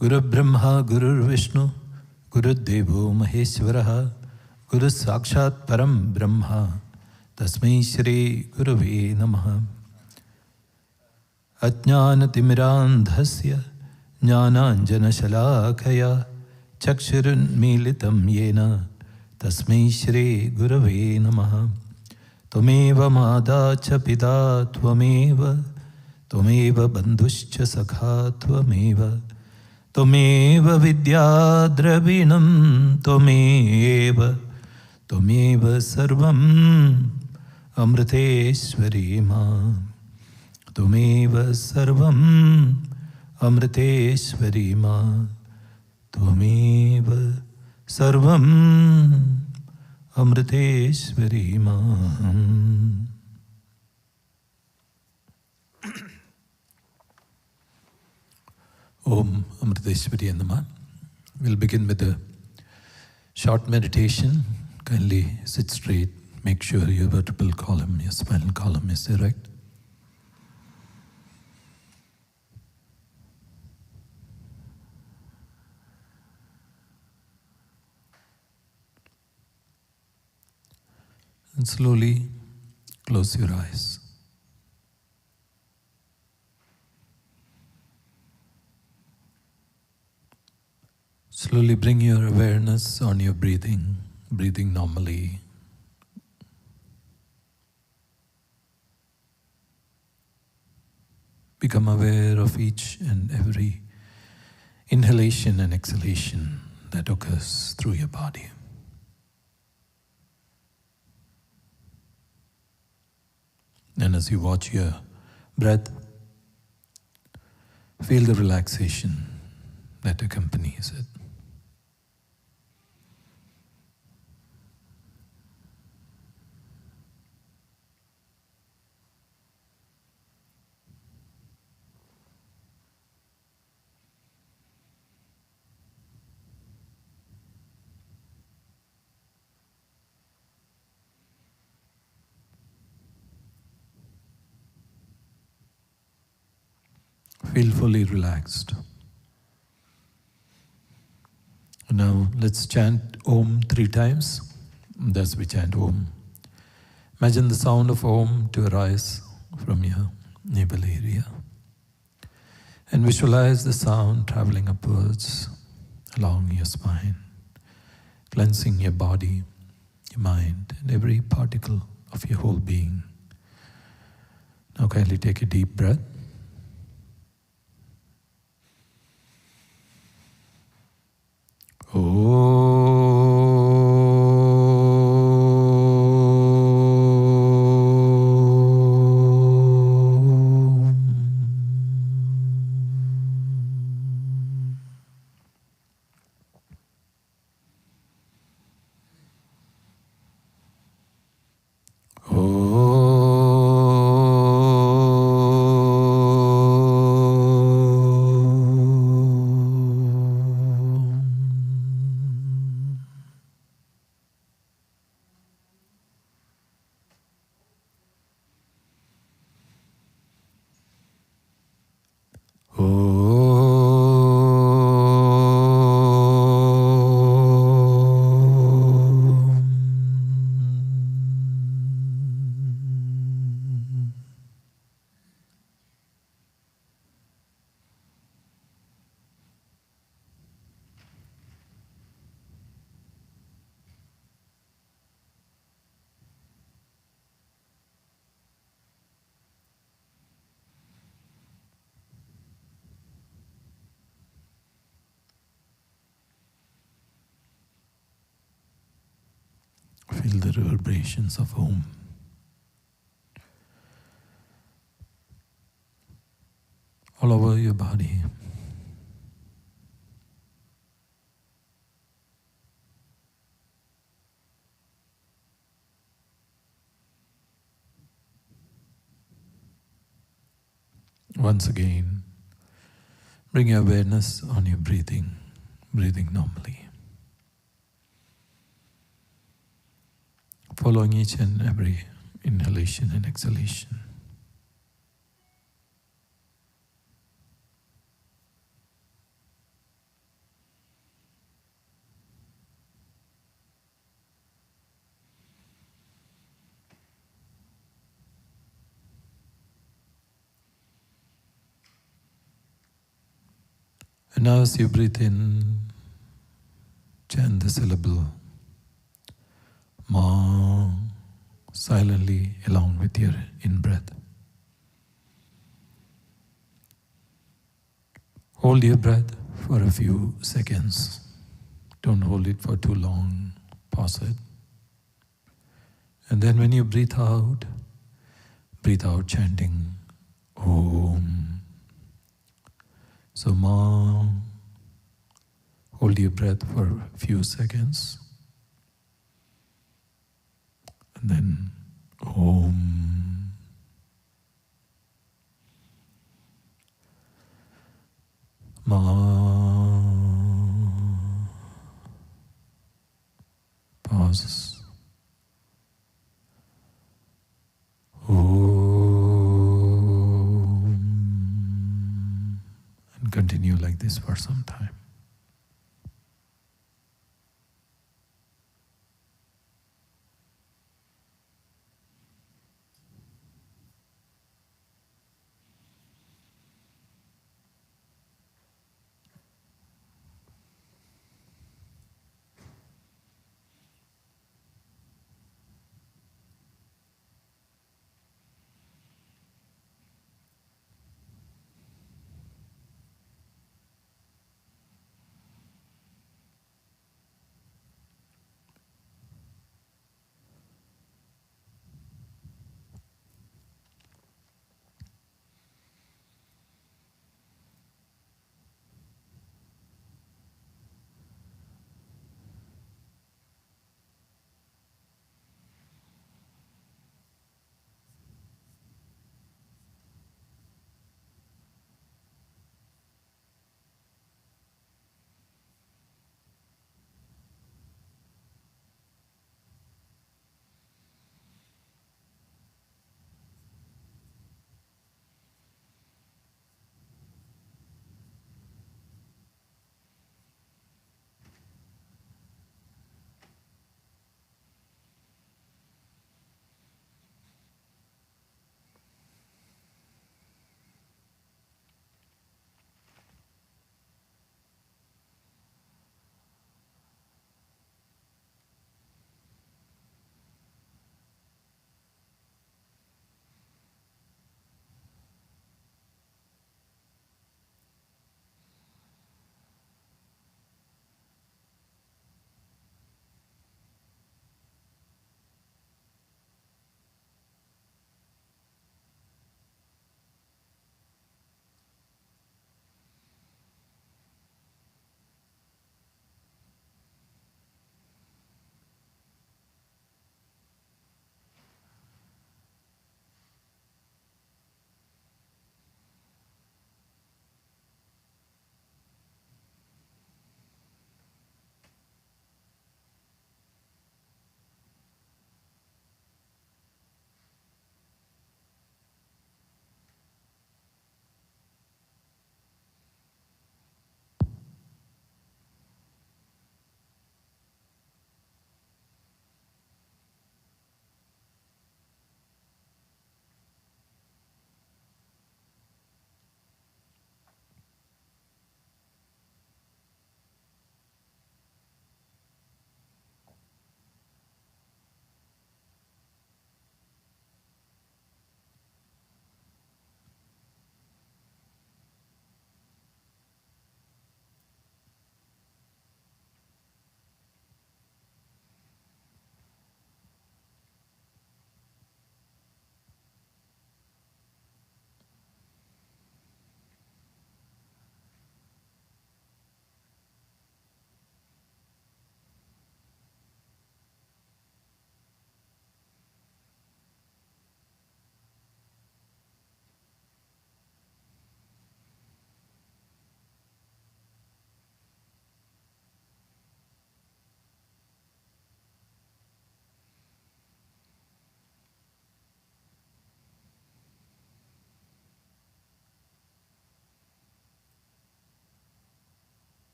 Guru Brahma Guru Vishnu Guru Devo Maheshwaraha Guru Sakshat Param Brahma Tasmai Shri Gurave Namaha. Ajnanatimmirandhasya Jnananjana Shalakaya Chakshurun Militam Yena Tasmai Shri Gurave Namaha. Tumeva Mada Chapita Tvameva Tumeva Bandhuscha Sakha Tvameva Tumeva Vidya Dravinam Tumeva Sarvam Amriteshwari Ma Tumeva Sarvam Amriteshwari Ma Tumeva Sarvam Amriteshwari Ma. Om Amriteshwari Namaha. We'll begin with a short meditation. Kindly sit straight. Make sure your vertebral column, your spinal column is erect. And slowly close your eyes. Slowly bring your awareness on your breathing, breathing normally. Become aware of each and every inhalation and exhalation that occurs through your body. And as you watch your breath, feel the relaxation that accompanies it. Feel fully relaxed. Now let's chant Om 3 times. As we chant Om, imagine the sound of Om to arise from your navel area. And visualize the sound traveling upwards along your spine, cleansing your body, your mind, and every particle of your whole being. Now kindly take a deep breath. Feel the reverberations of Om. All over your body. Once again, bring your awareness on your breathing, breathing normally. Following each and every inhalation and exhalation. And now as you breathe in, chant the syllable Ma silently along with your in-breath. Hold your breath for a few seconds. Don't hold it for too long. Pause it. And then when you breathe out chanting Om. So Ma, hold your breath for a few seconds. And then Om. Ma. Pause. Om. And continue like this for some time.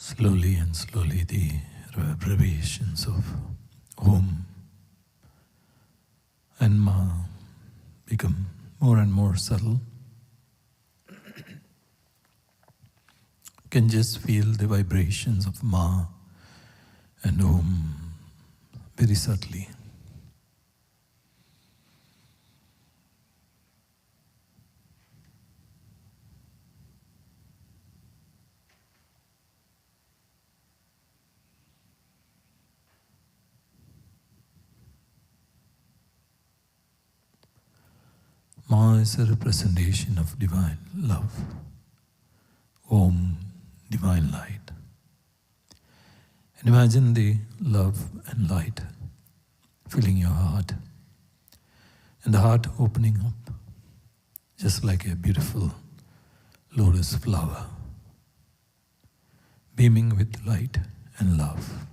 Slowly and slowly the reverberations of Om and Ma become more and more subtle. You can just feel the vibrations of Ma and Om very subtly. Ma is a representation of divine love. Om, divine light. And imagine the love and light filling your heart, and the heart opening up, just like a beautiful lotus flower, beaming with light and love.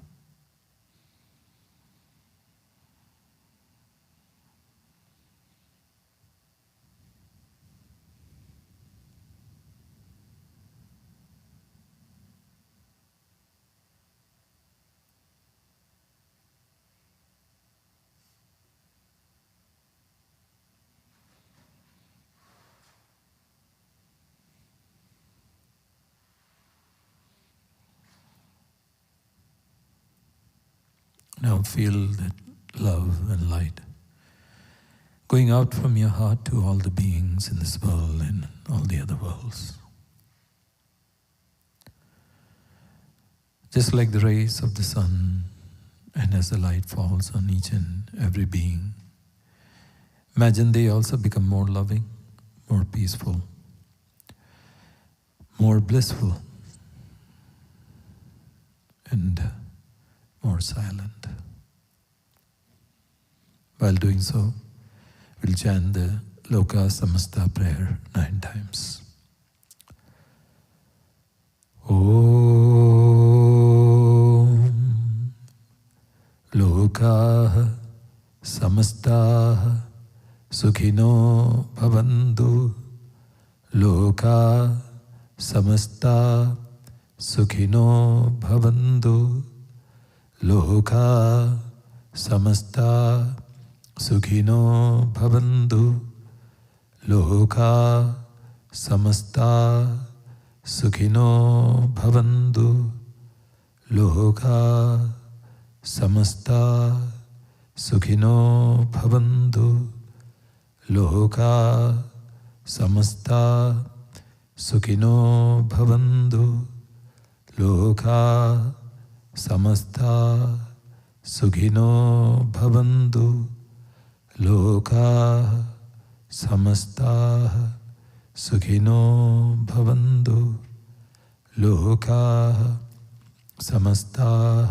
Now feel that love and light going out from your heart to all the beings in this world and all the other worlds. Just like the rays of the sun, and as the light falls on each and every being, imagine they also become more loving, more peaceful, more blissful, and more silent. While doing so, we'll chant the Loka Samasta prayer 9 times. Om Loka Samasta Sukhino Bhavantu. Loka Samasta Sukhino Bhavantu. Loka Samasta Sukhino Bhavantu. Loka Samasta Sukhino Bhavantu. Loka Samasta Sukhino Bhavantu. Loka Samasta Sukhino Bhavantu. Loka Samasta Sukhino Bhavantu. Loka Samasta Sukhino Bhavantu. Loka Samasta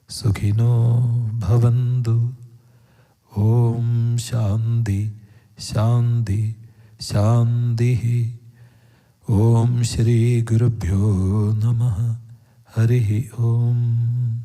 Sukhino Bhavantu. Om Shanti Shanti Shanti. Om Shri Gurubhyo Namaha. Harihi Om.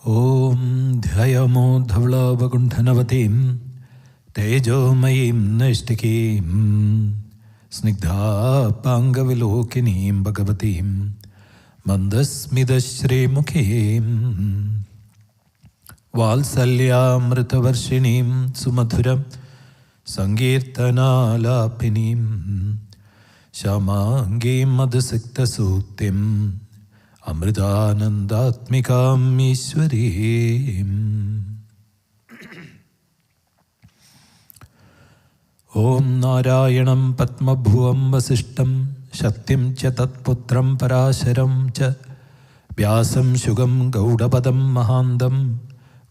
Om Dhyayamo Dhavla Vagunthanavatim Tejomayim Naishtikim Snigdha Pangavilokinim Bhagavatim Mandasmidashri Mukhim Valsalyamritavarshinim Sumadhuram Sankirtanalapinim Shamangi Madhusikta Suktim Amritanandatmikam Ishwarim. Om Narayanam Padmabhuvam Vasishtam Shaktim cha Tatputram Parasharam cha Vyasam Shugam Gaudapadam Mahandam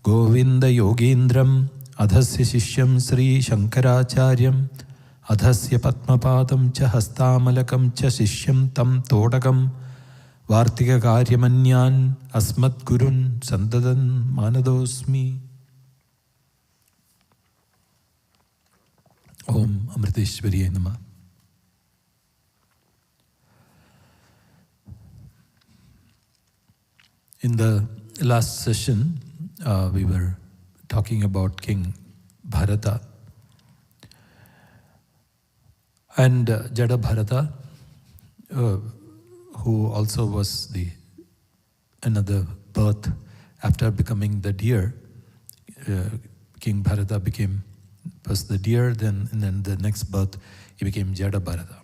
Govinda Yogindram Adhasya Shishyam Sri Shankaracharyam Adhasya Padmapadam cha Hastamalakam cha Shishyam Tam Todakam Vartika Karyamanyan Asmat Gurun Sandadan Manadosmi. Om Amriteshwariye Namah. In the last session, we were talking about King Bharata and Jada Bharata, who also was another birth after becoming the deer. King Bharata became first the deer, then the next birth he became Jada Bharata.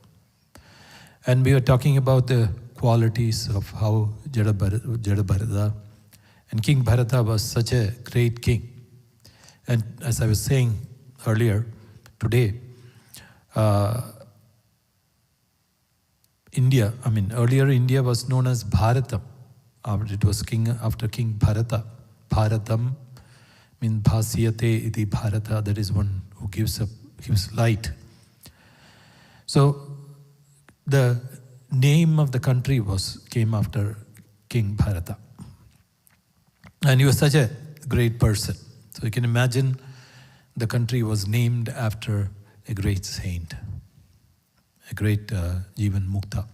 And we were talking about the qualities of how Jada Bharata and King Bharata was such a great king. And as I was saying earlier, earlier India was known as Bharata. It was after King Bharata. Bharatam means Bhasyate iti Bharata, that is one who gives light. So the name of the country came after King Bharata. And he was such a great person. So you can imagine the country was named after a great saint, a great Jivan Mukta.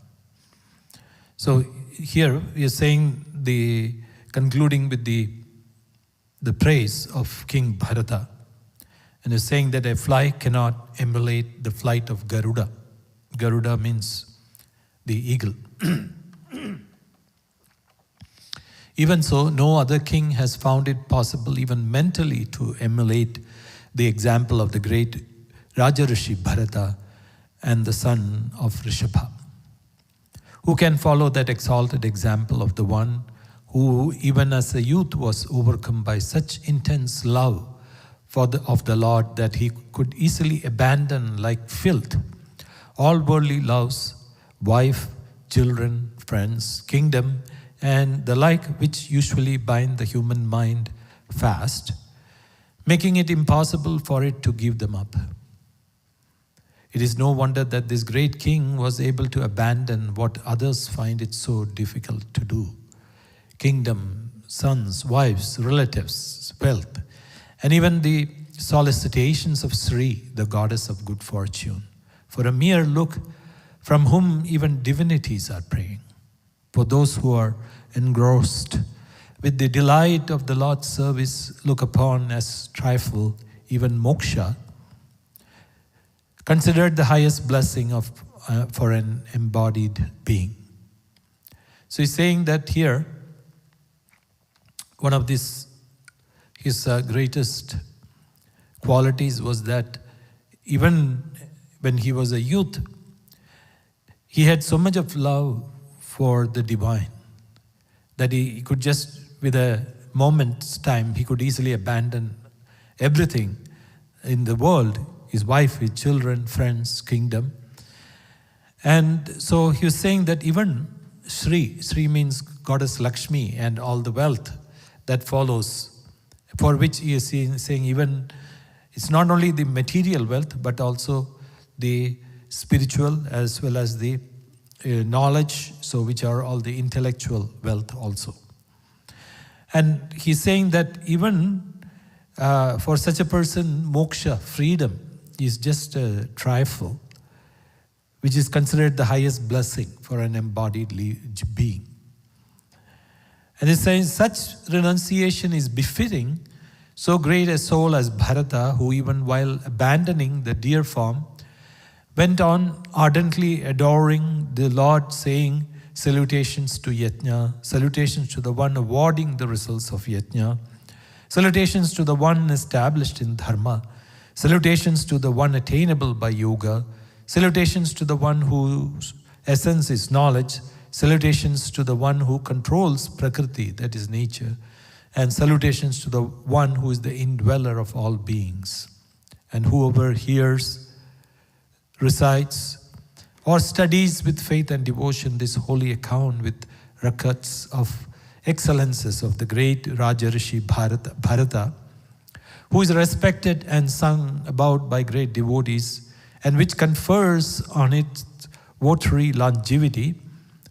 So here we are saying concluding with the praise of King Bharata. And is saying that a fly cannot emulate the flight of Garuda. Garuda means the eagle. Even so, no other king has found it possible even mentally to emulate the example of the great Rajarishi Bharata and the son of Rishabha. Who can follow that exalted example of the one who even as a youth was overcome by such intense love of the Lord that he could easily abandon like filth all worldly loves, wife, children, friends, kingdom, and the like which usually bind the human mind fast, making it impossible for it to give them up. It is no wonder that this great king was able to abandon what others find it so difficult to do: kingdom, sons, wives, relatives, wealth, and even the solicitations of Sri, the goddess of good fortune, for a mere look from whom even divinities are praying. For those who are engrossed with the delight of the Lord's service, look upon as trifle even moksha, considered the highest blessing for an embodied being. So he's saying that here, one of his greatest qualities was that even when he was a youth, he had so much of love for the divine that he could just, with a moment's time, he could easily abandon everything in the world, his wife, his children, friends, kingdom. And so he was saying that even Sri means goddess Lakshmi, and all the wealth that follows, for which he is saying even it's not only the material wealth but also the spiritual as well as the knowledge, so which are all the intellectual wealth also. And he's saying that even for such a person, moksha, freedom, is just a trifle, which is considered the highest blessing for an embodied being. And he's saying such renunciation is befitting so great a soul as Bharata, who even while abandoning the deer form, went on ardently adoring the Lord, saying salutations to Yajna, salutations to the one awarding the results of Yajna, salutations to the one established in Dharma, salutations to the one attainable by yoga, salutations to the one whose essence is knowledge, salutations to the one who controls Prakriti, that is nature, and salutations to the one who is the indweller of all beings. And whoever hears, recites, or studies with faith and devotion this holy account with records of excellences of the great Rajarishi Bharata, who is respected and sung about by great devotees, and which confers on its votary longevity,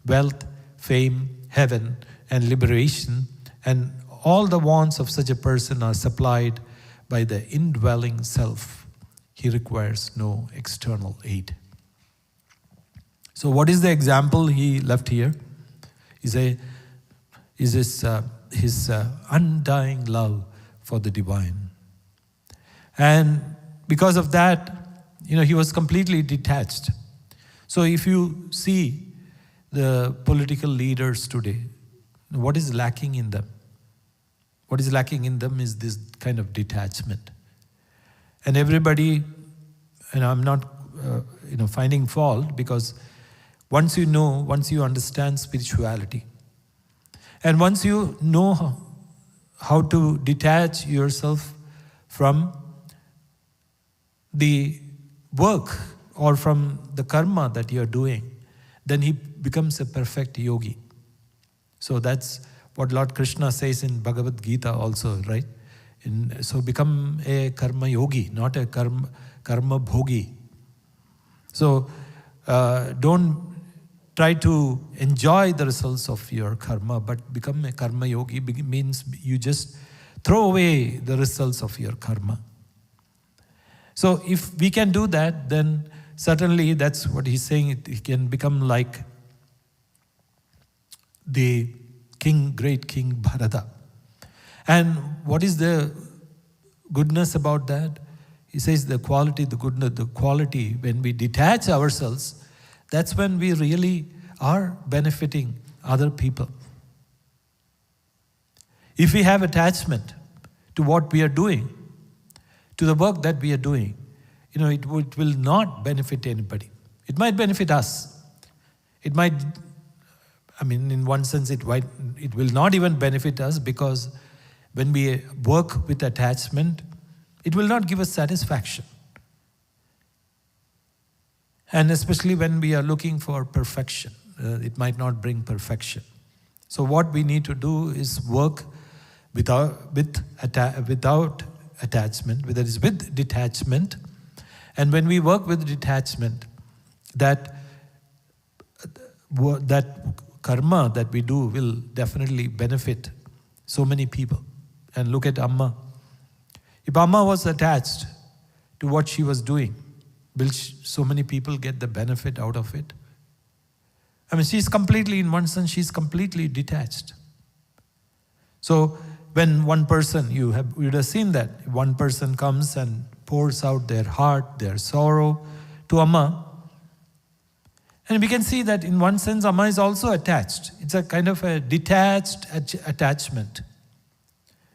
wealth, fame, heaven, and liberation, and all the wants of such a person are supplied by the indwelling self. He requires no external aid. So what is the example he left here? His undying love for the divine. And because of that, he was completely detached. So if you see the political leaders today, what is lacking in them? What is lacking in them is this kind of detachment. And everybody, and I'm not finding fault, because once you understand spirituality, and once you know how to detach yourself from the work or from the karma that you're doing, then he becomes a perfect yogi. So that's what Lord Krishna says in Bhagavad Gita also, right? So become a karma yogi, not a karma bhogi. So don't try to enjoy the results of your karma, but become a karma yogi means you just throw away the results of your karma. So if we can do that, then certainly that's what he's saying. It can become like the great king Bharata. And what is the goodness about that? He says the quality, the goodness, the quality, when we detach ourselves, that's when we really are benefiting other people. If we have attachment to what we are doing, to the work that we are doing, it will not benefit anybody. It might benefit us. It might, in one sense, it will not even benefit us, because when we work with attachment, it will not give us satisfaction. And especially when we are looking for perfection, it might not bring perfection. So what we need to do is work without attachment, whether it's with detachment. And when we work with detachment, that karma that we do will definitely benefit so many people. And look at Amma. If Amma was attached to what she was doing, will so many people get the benefit out of it? She's completely, in one sense, she's completely detached. So when one person, you would have seen that, one person comes and pours out their heart, their sorrow to Amma. And we can see that in one sense, Amma is also attached. It's a kind of a detached attachment.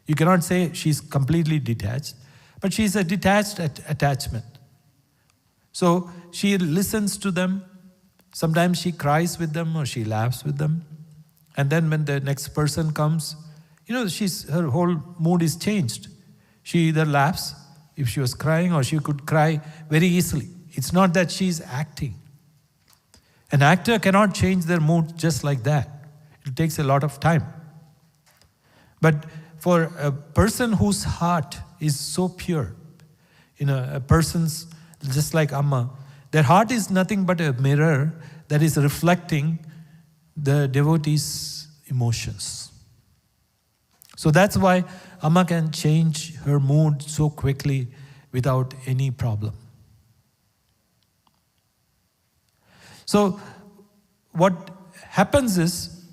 You cannot say she's completely detached, but she's a detached attachment. So she listens to them. Sometimes she cries with them or she laughs with them. And then when the next person comes, her whole mood is changed. She either laughs if she was crying, or she could cry very easily. It's not that she's acting. An actor cannot change their mood just like that. It takes a lot of time. But for a person whose heart is so pure, a person's, just like Amma, their heart is nothing but a mirror that is reflecting the devotee's emotions. So that's why Amma can change her mood so quickly without any problem. So what happens is,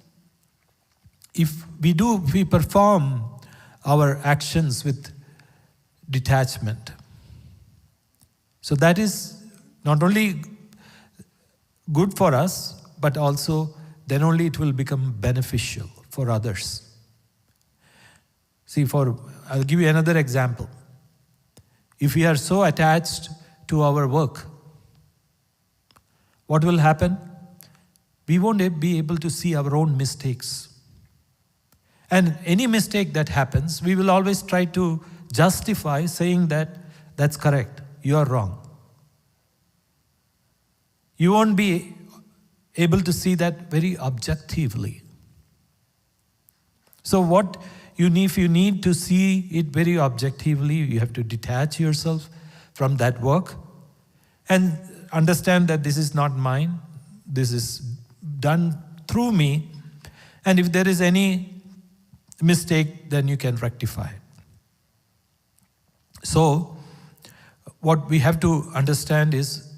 if we perform our actions with detachment, so that is not only good for us, but also then only it will become beneficial for others. See, I'll give you another example. If we are so attached to our work, what will happen? we won't be able to see our own mistakes. And any mistake that happens, we will always try to justify, saying that that's correct, you are wrong. You won't be able to see that very objectively. So what you need, if you need to see it very objectively, you have to detach yourself from that work and understand that this is not mine, this is done through me, and if there is any mistake, then you can rectify it. So, what we have to understand is,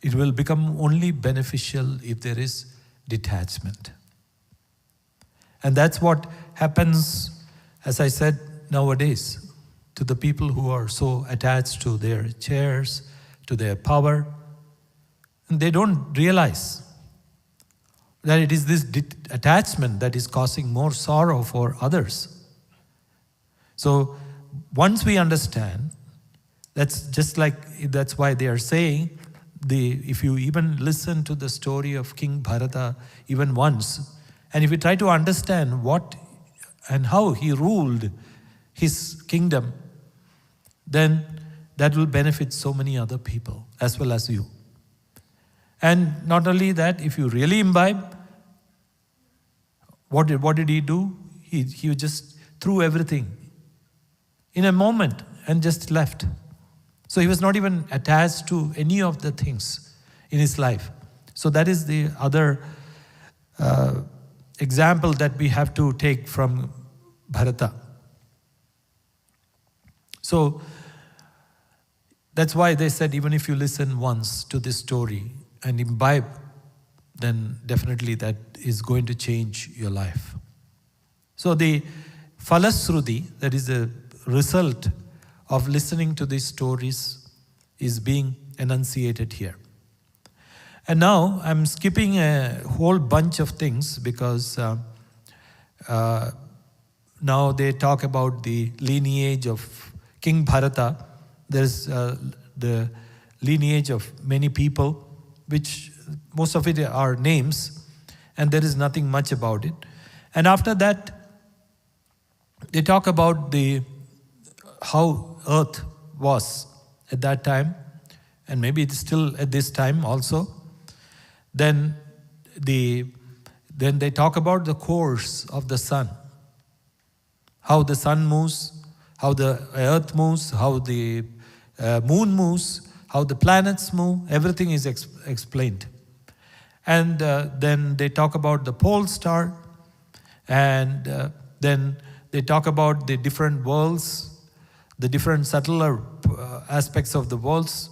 it will become only beneficial if there is detachment. And that's what happens, as I said, nowadays, to the people who are so attached to their chairs, to their power. And they don't realize that it is this attachment that is causing more sorrow for others. So once we understand, that's why they are saying, if you even listen to the story of King Bharata even once, and if you try to understand what and how he ruled his kingdom, then that will benefit so many other people as well as you. And not only that, if you really imbibe, what did he do? He just threw everything in a moment and just left. So he was not even attached to any of the things in his life. So that is the other example that we have to take from Bharata. So that's why they said, even if you listen once to this story and imbibe, then definitely that is going to change your life. So the Falasruti, that is the result of listening to these stories, is being enunciated here. And now I'm skipping a whole bunch of things because now they talk about the lineage of King Bharata. There's the lineage of many people, which most of it are names, and there is nothing much about it. And after that, they talk about how earth was at that time, and maybe it's still at this time also. Then they talk about the course of the sun, how the sun moves, how the earth moves, how the moon moves, how the planets move. Everything is explained. And then they talk about the pole star, and then they talk about the different worlds, the different subtler aspects of the worlds,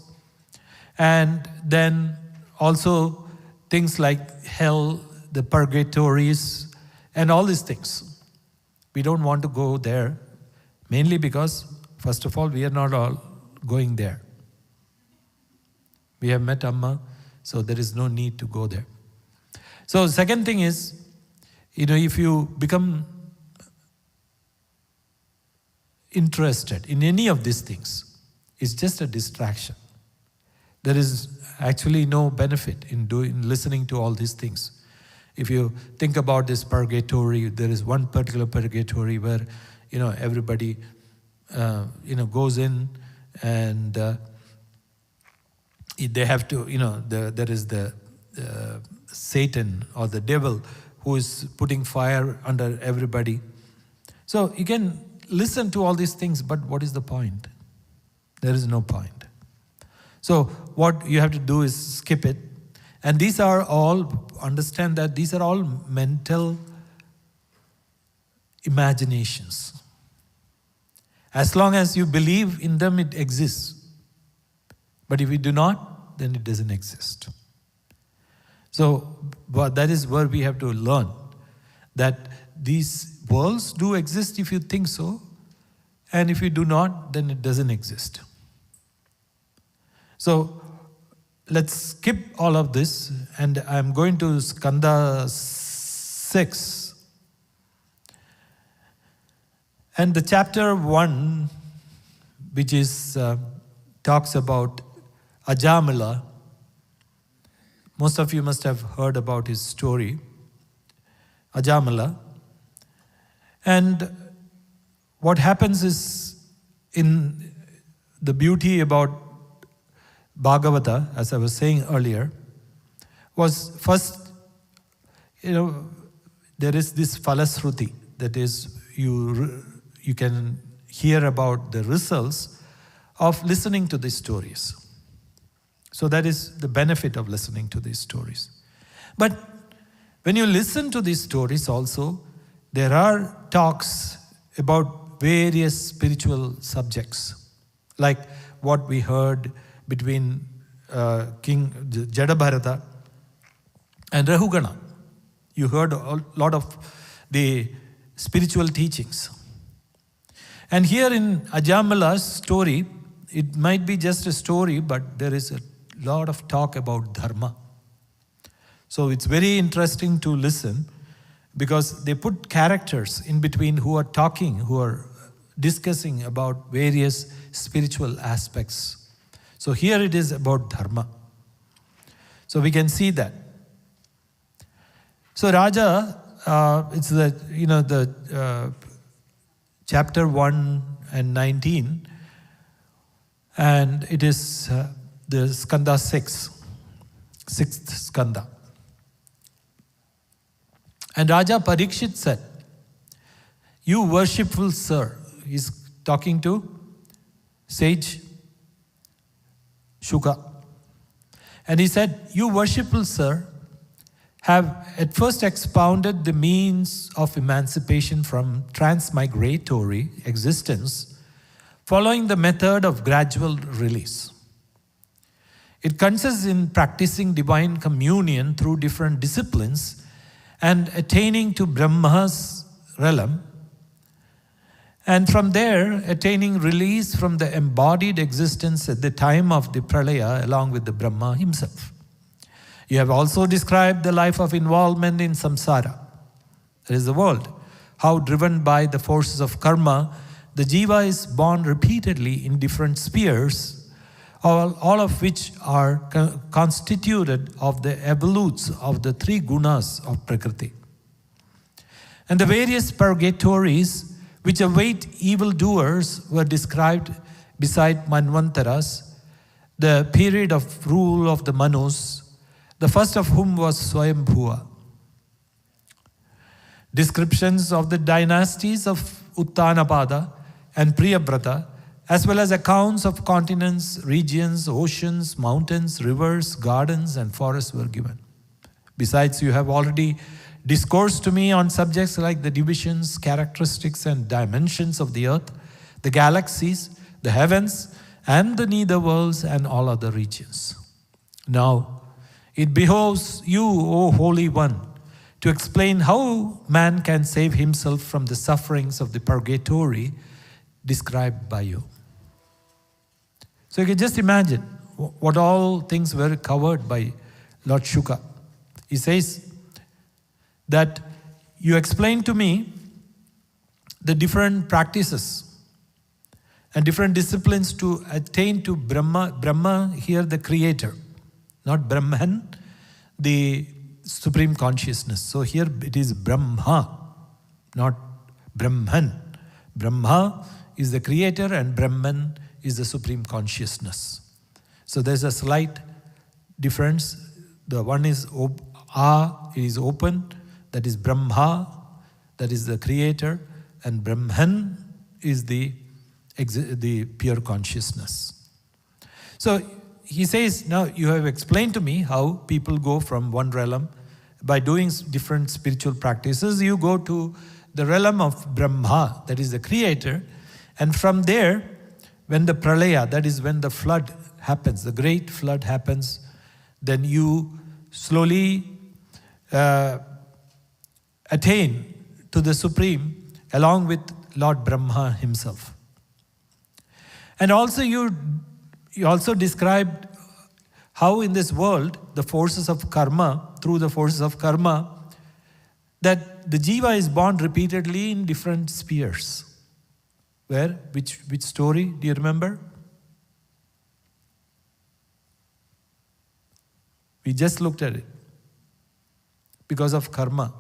and then also things like hell, the purgatories, and all these things. We don't want to go there, mainly because, first of all, we are not all going there. We have met Amma, so there is no need to go there. So second thing is, if you become interested in any of these things, it's just a distraction. There is actually no benefit in listening to all these things. If you think about this purgatory, there is one particular purgatory where, everybody, goes in, and they have to, there is the Satan or the devil who is putting fire under everybody. So you can listen to all these things, but what is the point? There is no point. So what you have to do is skip it. And these are all, understand that these are all mental imaginations. As long as you believe in them, it exists. But if you do not, then it doesn't exist. So but that is where we have to learn that these worlds do exist if you think so, and if you do not, then it doesn't exist. So let's skip all of this, and I'm going to Skanda 6. And the chapter 1, which is talks about Ajamila, Most of you must have heard about his story, Ajamala. And what happens is, in the beauty about Bhagavata, as I was saying earlier, was first, there is this falasruti, that is, you can hear about the results of listening to these stories. So that is the benefit of listening to these stories. But when you listen to these stories also, there are talks about various spiritual subjects, like what we heard between King Bharata and Rahugana. You heard a lot of the spiritual teachings. And here in Ajamala's story, it might be just a story, but there is a lot of talk about dharma. So it's very interesting to listen, because they put characters in between who are talking, who are discussing about various spiritual aspects. So here it is about dharma. So we can see that. So Raja, it's the chapter 1 and 19, and it is the skanda 6, 6th skanda. And Raja Parikshit said, "You worshipful sir," he's talking to sage Shuka. And he said, "You worshipful sir have at first expounded the means of emancipation from transmigratory existence, following the method of gradual release. It consists in practicing divine communion through different disciplines and attaining to Brahma's realm, and from there attaining release from the embodied existence at the time of the pralaya along with the Brahma himself. You have also described the life of involvement in samsara, that is the world, how driven by the forces of karma, the jiva is born repeatedly in different spheres, all of which are constituted of the evolutes of the three gunas of Prakriti. And the various purgatories which await evildoers were described beside Manvantaras, the period of rule of the Manus, the first of whom was Swayambhuva. Descriptions of the dynasties of Uttanapada and Priyabrata, as well as accounts of continents, regions, oceans, mountains, rivers, gardens, and forests were given. Besides, you have already discoursed to me on subjects like the divisions, characteristics, and dimensions of the earth, the galaxies, the heavens, and the netherworlds, and all other regions. Now, it behoves you, O Holy One, to explain how man can save himself from the sufferings of the purgatory described by you. So you can just imagine what all things were covered by Lord Shuka. He says that you explain to me the different practices and different disciplines to attain to Brahma. Brahma here the creator, not Brahman, the supreme consciousness. So here it is Brahma, not Brahman. Brahma is the creator and Brahman is the supreme consciousness. So there's a slight difference. The one is it is open, that is Brahma, that is the creator, and Brahman is the pure consciousness. So he says, now you have explained to me how people go from one realm. By doing different spiritual practices, you go to the realm of Brahma, that is the creator, and from there, when the pralaya, that is when the flood happens, the great flood happens, then you slowly attain to the Supreme along with Lord Brahma himself. And also you also described how in this world, the forces of karma, through the forces of karma, that the jiva is born repeatedly in different spheres. Where? Which story do you remember? We just looked at it. Because of karma.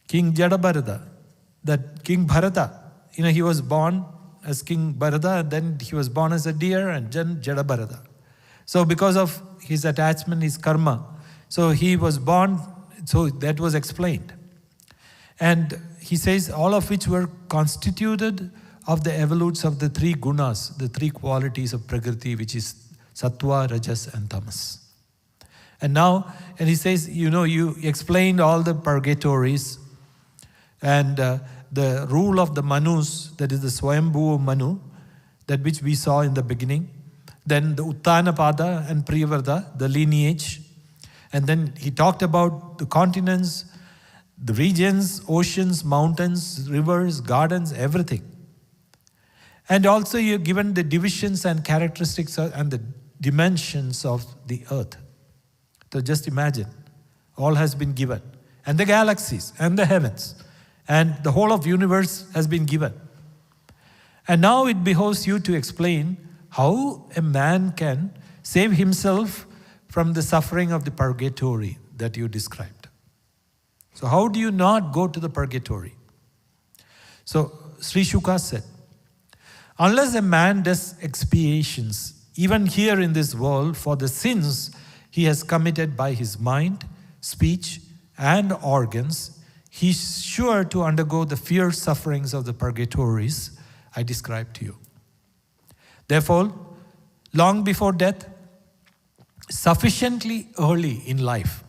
King Jadabharata, that King Bharata, he was born as King Bharata, and then he was born as a deer, and then Jadabharata. So because of his attachment, his karma, so he was born, so that was explained. And he says, all of which were constituted of the evolutes of the three gunas, the three qualities of Prakriti, which is Sattva, Rajas, and Tamas. And now, and he says, you explained all the purgatories and the rule of the Manus, that is the Swayambhu Manu, that which we saw in the beginning. Then the Uttanapada and Priyavrata, the lineage. And then he talked about the continents, the regions, oceans, mountains, rivers, gardens, everything. And also you're given the divisions and characteristics and the dimensions of the earth. So just imagine, all has been given. And the galaxies and the heavens and the whole of universe has been given. And now it behoves you to explain how a man can save himself from the suffering of the purgatory that you described. So how do you not go to the purgatory? So Sri Shuka said, unless a man does expiations, even here in this world, for the sins he has committed by his mind, speech, and organs, he is sure to undergo the fierce sufferings of the purgatories I described to you. Therefore, long before death, sufficiently early in life,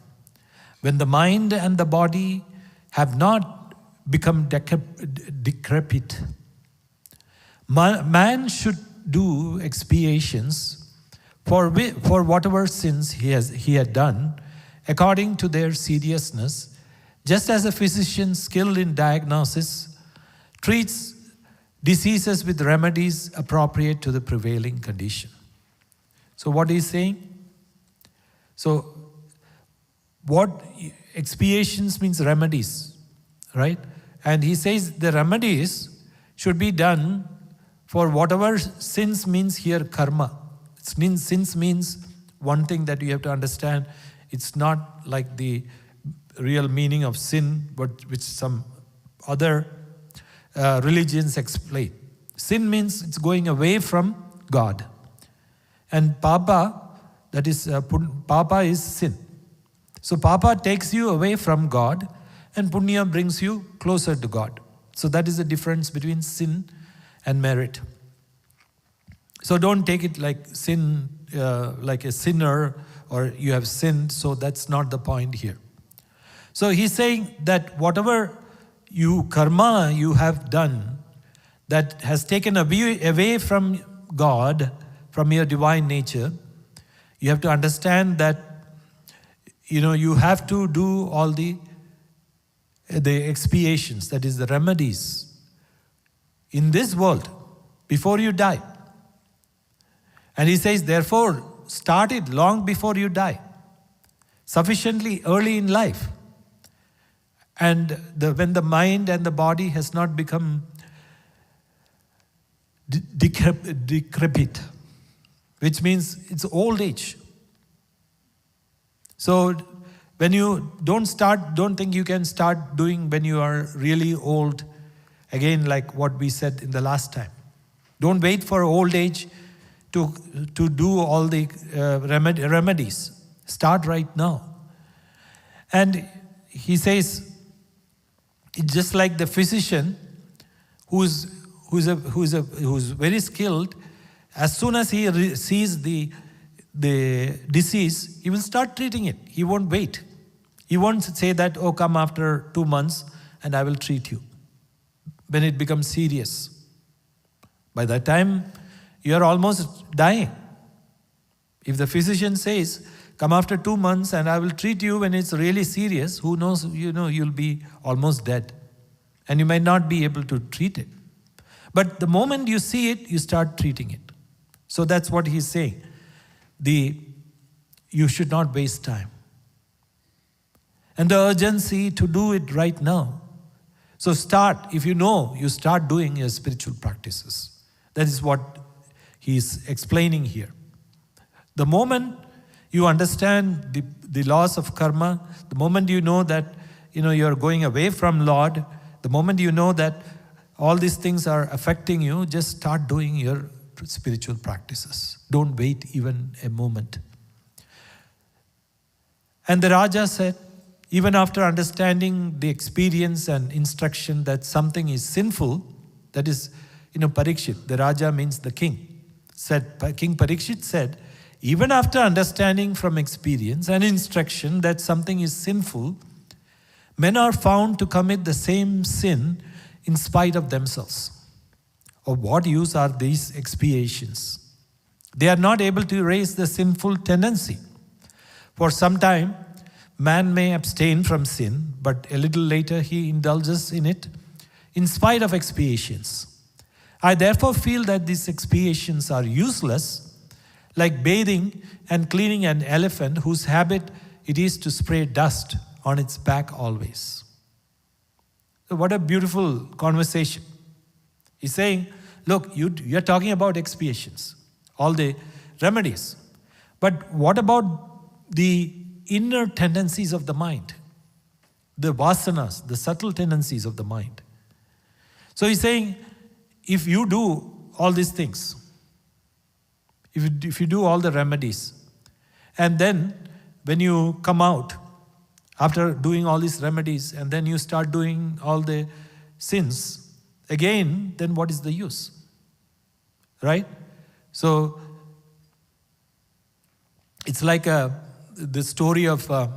when the mind and the body have not become decrepit, man should do expiations for whatever sins he had done according to their seriousness, just as a physician skilled in diagnosis treats diseases with remedies appropriate to the prevailing condition. So what he's saying? So what expiations means remedies, right? And he says the remedies should be done for whatever sins means here, karma. Sins means one thing that you have to understand. It's not like the real meaning of sin, but which some other religions explain. Sin means it's going away from God. And papa, that is, papa is sin. So papa takes you away from God and punya brings you closer to God. So that is the difference between sin and merit. So don't take it like sin, like a sinner or you have sinned. So that's not the point here. So he's saying that whatever karma you have done that has taken away from God, from your divine nature, you have to understand that you have to do all the expiations, that is the remedies in this world before you die. And he says, therefore, start it long before you die, sufficiently early in life. And when the mind and the body has not become decrepit, which means it's old age. So when you don't think you can start doing when you are really old, again like what we said in the last time. Don't wait for old age to do all the remedies. Start right now. And he says, it's just like the physician who's very skilled. As soon as he sees the disease, he will start treating it. He won't wait. He won't say that, oh, come after 2 months and I will treat you. When it becomes serious. By that time, you are almost dying. If the physician says, come after 2 months and I will treat you when it's really serious, who knows, you'll be almost dead. And you might not be able to treat it. But the moment you see it, you start treating it. So that's what he's saying. You should not waste time. And the urgency to do it right now. So start, if you start doing your spiritual practices. That is what he is explaining here. The moment you understand the laws of karma, the moment you know that you're going away from Lord, the moment you know that all these things are affecting you, just start doing your spiritual practices. Don't wait even a moment. And the Raja said, even after understanding the experience and instruction that something is sinful, that is, Parikshit, the Raja means the king, King Parikshit said, even after understanding from experience and instruction that something is sinful, men are found to commit the same sin in spite of themselves. Of what use are these expiations? They are not able to erase the sinful tendency. For some time, man may abstain from sin, but a little later he indulges in it in spite of expiations. I therefore feel that these expiations are useless, like bathing and cleaning an elephant whose habit it is to spray dust on its back always. So what a beautiful conversation. He's saying, look, you're talking about expiations, all the remedies. But what about the inner tendencies of the mind? The vasanas, the subtle tendencies of the mind. So he's saying, if you do all these things, if you do all the remedies, and then when you come out, after doing all these remedies, and then you start doing all the sins, again, then what is the use? Right? So, it's like the story of, a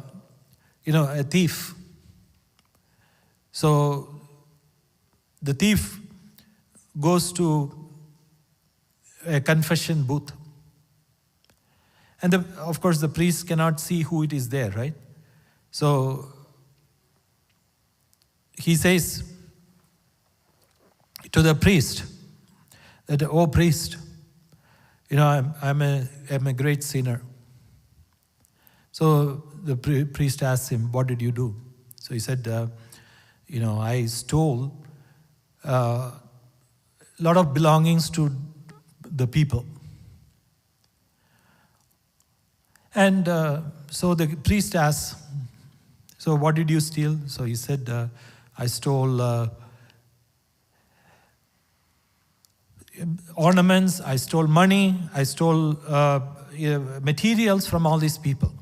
thief. So, the thief goes to a confession booth. And of course, the priest cannot see who it is there, right? So, he says to the priest that, oh priest, I'm a great sinner. So the priest asks him, what did you do? So he said, I stole a lot of belongings to the people. And so the priest asks, so what did you steal? So he said, I stole ornaments, I stole money, I stole materials from all these people.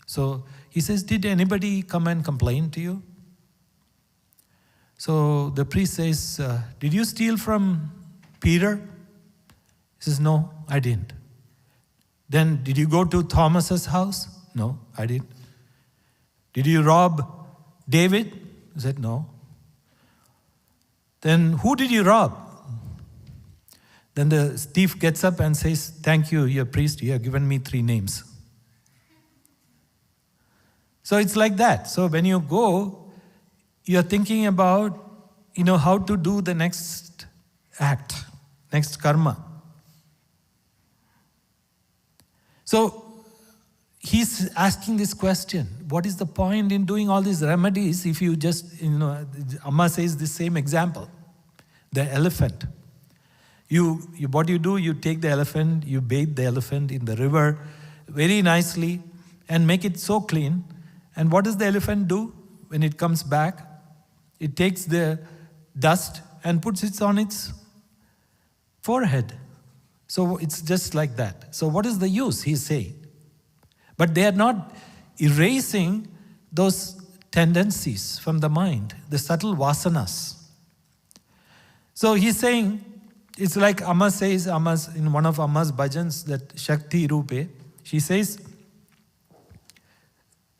So he says, did anybody come and complain to you? So the priest says, did you steal from Peter? He says, no, I didn't. Then did you go to Thomas's house? No, I didn't. Did you rob David? He said, no. Then who did you rob? Then the thief gets up and says, thank you, you're a priest, you have given me 3 names. So it's like that. So when you go, you're thinking about, how to do the next act, next karma. So he's asking this question, what is the point in doing all these remedies if you just, Amma says the same example, the elephant. What you do, you take the elephant, you bathe the elephant in the river very nicely and make it so clean. And what does the elephant do when it comes back? It takes the dust and puts it on its forehead. So it's just like that. So what is the use, he's saying? But they are not erasing those tendencies from the mind, the subtle vasanas. So he's saying, it's like Amma says, in one of Amma's Bhajans, that Shakti Rupe, she says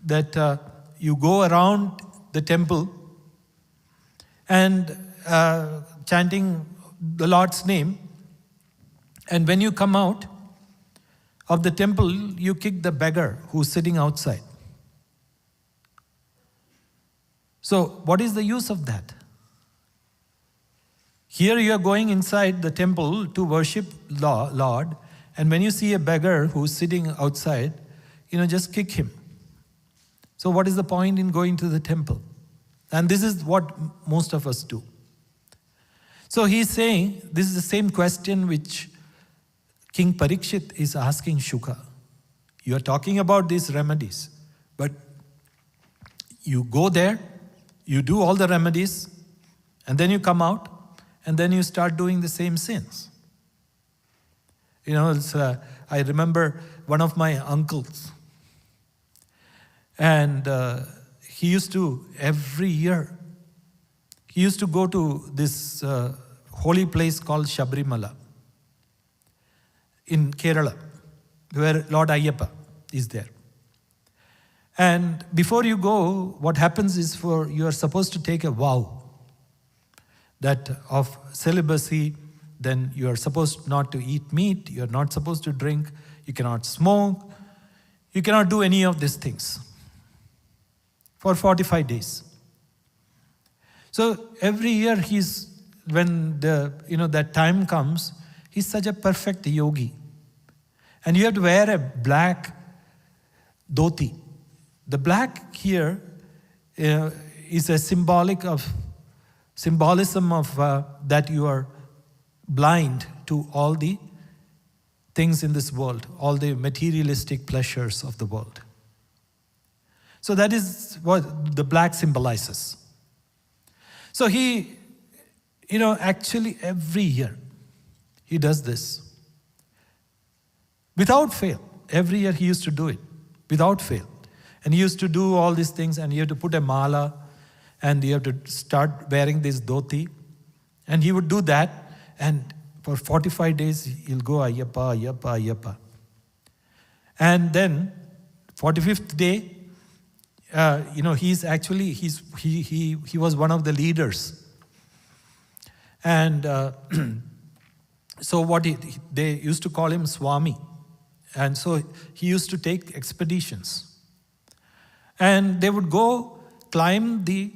that you go around the temple and chanting the Lord's name, and when you come out of the temple, you kick the beggar who's sitting outside. So what is the use of that? Here you are going inside the temple to worship Lord, and when you see a beggar who's sitting outside, just kick him. So what is the point in going to the temple? And this is what most of us do. So he's saying, this is the same question which King Parikshit is asking Shuka, you are talking about these remedies, but you go there, you do all the remedies, and then you come out, and then you start doing the same sins. I remember one of my uncles, and he used to, every year, he used to go to this holy place called Shabrimala in Kerala, where Lord Ayyappa is there. And before you go, what happens is you are supposed to take a vow that of celibacy. Then you are supposed not to eat meat, you are not supposed to drink, you cannot smoke, you cannot do any of these things for 45 days. So every year when that time comes, he's such a perfect yogi. And you have to wear a black dhoti. The black here is a symbolism of that you are blind to all the things in this world, all the materialistic pleasures of the world. So that is what the black symbolizes. So he, actually every year he does this. Without fail. Every year he used to do it, without fail. And he used to do all these things, and you have to put a mala, and you have to start wearing this dhoti. And he would do that, and for 45 days he'll go Ayyappa, Ayyappa, Ayyappa. And then 45th day, he was one of the leaders. And so they used to call him Swami. And so he used to take expeditions. And they would go climb the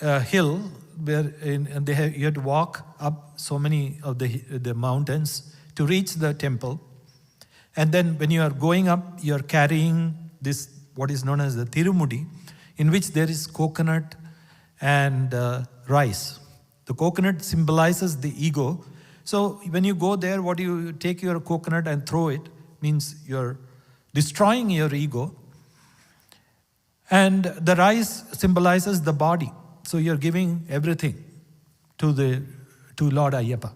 hill and you had to walk up so many of the mountains to reach the temple. And then when you are going up, you are carrying this, what is known as the Tirumudi, in which there is coconut and rice. The coconut symbolizes the ego. So when you go there, you take your coconut and throw it, means you're destroying your ego. And the rice symbolizes the body. So you're giving everything to Lord Ayyappa.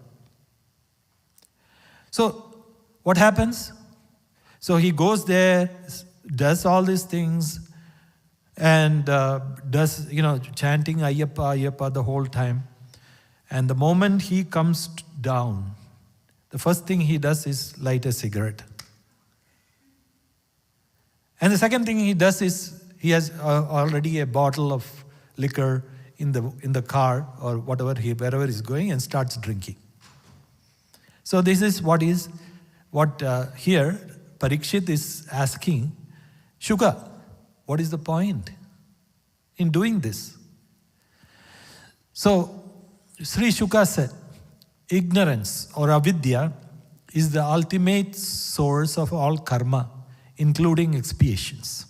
So what happens? So he goes there, does all these things, and does, chanting Ayyappa, Ayyappa the whole time. And the moment he comes down, the first thing he does is light a cigarette. And the second thing he does is he has already a bottle of liquor in the car or wherever he's going, and starts drinking. So this is what here Parikshit is asking, Shuka, what is the point in doing this? So Sri Shuka said, ignorance or avidya is the ultimate source of all karma, including expiations.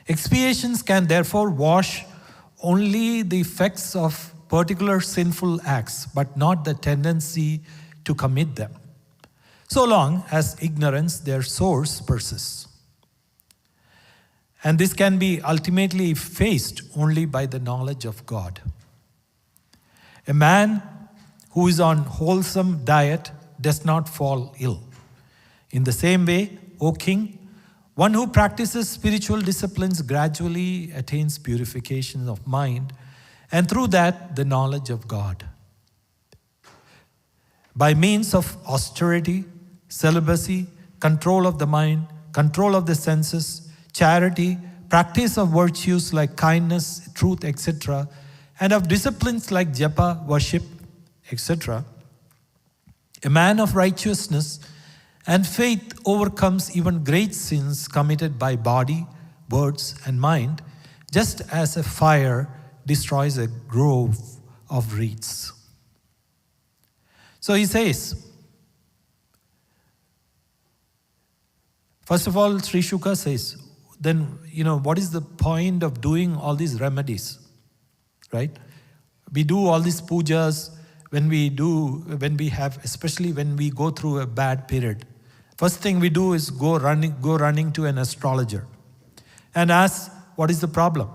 Expiations can therefore wash only the effects of particular sinful acts, but not the tendency to commit them, so long as ignorance, their source, persists. And this can be ultimately faced only by the knowledge of God. A man who is on wholesome diet does not fall ill. In the same way, O king, one who practices spiritual disciplines gradually attains purification of mind, and through that, the knowledge of God. By means of austerity, celibacy, control of the mind, control of the senses, charity, practice of virtues like kindness, truth, etc., and of disciplines like japa, worship, etc., a man of righteousness and faith overcomes even great sins committed by body, words, and mind, just as a fire destroys a grove of reeds. So he says, first of all, Sri Shuka says, then, what is the point of doing all these remedies, right? We do all these pujas, when we have, especially when we go through a bad period, first thing we do is go running to an astrologer and ask, what is the problem?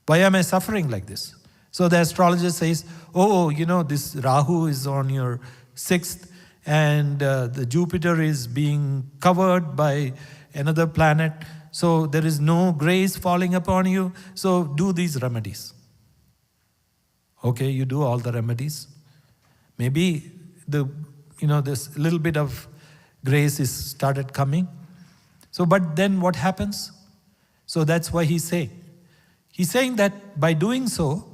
Why am I suffering like this? So the astrologer says, this Rahu is on your 6th, and the Jupiter is being covered by another planet, so there is no grace falling upon you, so do these remedies. Okay, you do all the remedies. Maybe this little bit of grace is started coming. So, but then what happens? So that's why he's saying. He's saying that by doing so,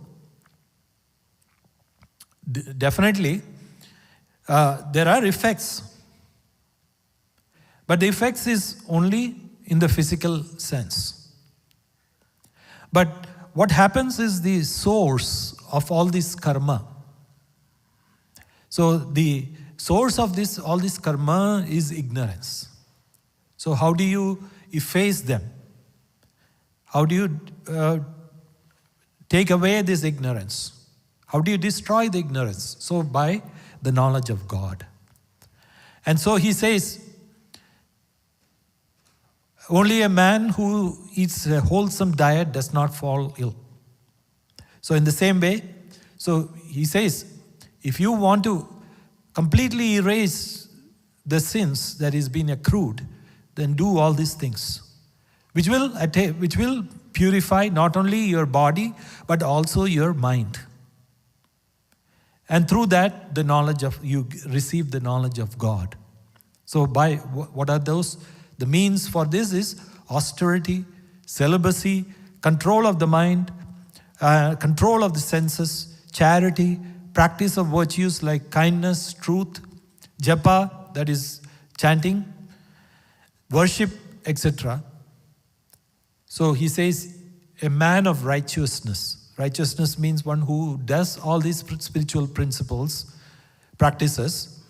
definitely, there are effects. But the effects is only in the physical sense. But what happens is the source of all this karma. So the source of all this karma is ignorance. So how do you efface them? How do you take away this ignorance? How do you destroy the ignorance? So by the knowledge of God. And so he says, only a man who eats a wholesome diet does not fall ill. So in the same way, so he says, if you want to completely erase the sins that is being accrued, then do all these things, which will purify not only your body, but also your mind. And through that, you receive the knowledge of God. So by what are those? The means for this is austerity, celibacy, control of the mind, control of the senses, charity, practice of virtues like kindness, truth, japa, that is chanting, worship, etc. So he says, a man of righteousness. Righteousness means one who does all these spiritual principles, practices,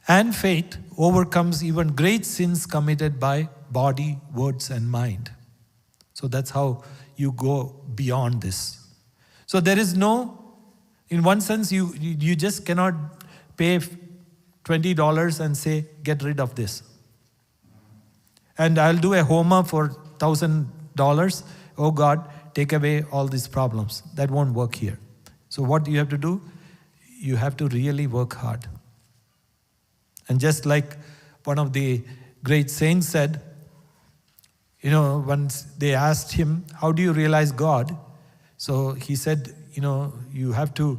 and faith overcomes even great sins committed by body, words, and mind. So that's how you go beyond this. So there is no, in one sense, you just cannot pay $20 and say, get rid of this. And I'll do a homa for $1,000. Oh God, take away all these problems. That won't work here. So what you have to do? You have to really work hard. And just like one of the great saints said, once they asked him, how do you realize God? So he said, you have to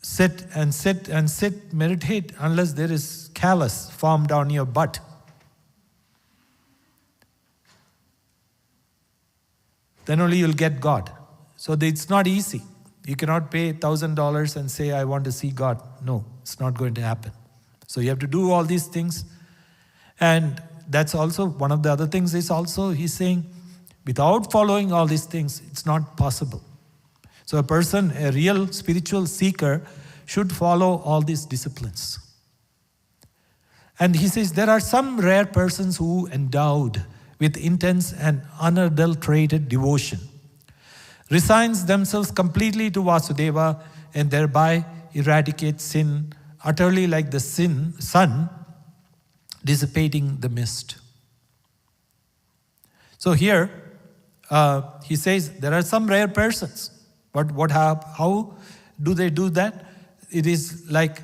sit and sit and sit, meditate, unless there is callus formed on your butt. Then only you'll get God. So it's not easy. You cannot pay $1,000 and say, I want to see God. No, it's not going to happen. So you have to do all these things. And that's also one of the other things is also, he's saying, without following all these things, it's not possible. So a person, a real spiritual seeker, should follow all these disciplines. And he says, there are some rare persons who endowed with intense and unadulterated devotion, resigns themselves completely to Vasudeva and thereby eradicate sin, utterly like the sun dissipating the mist. So here, he says there are some rare persons. But how do they do that? It is like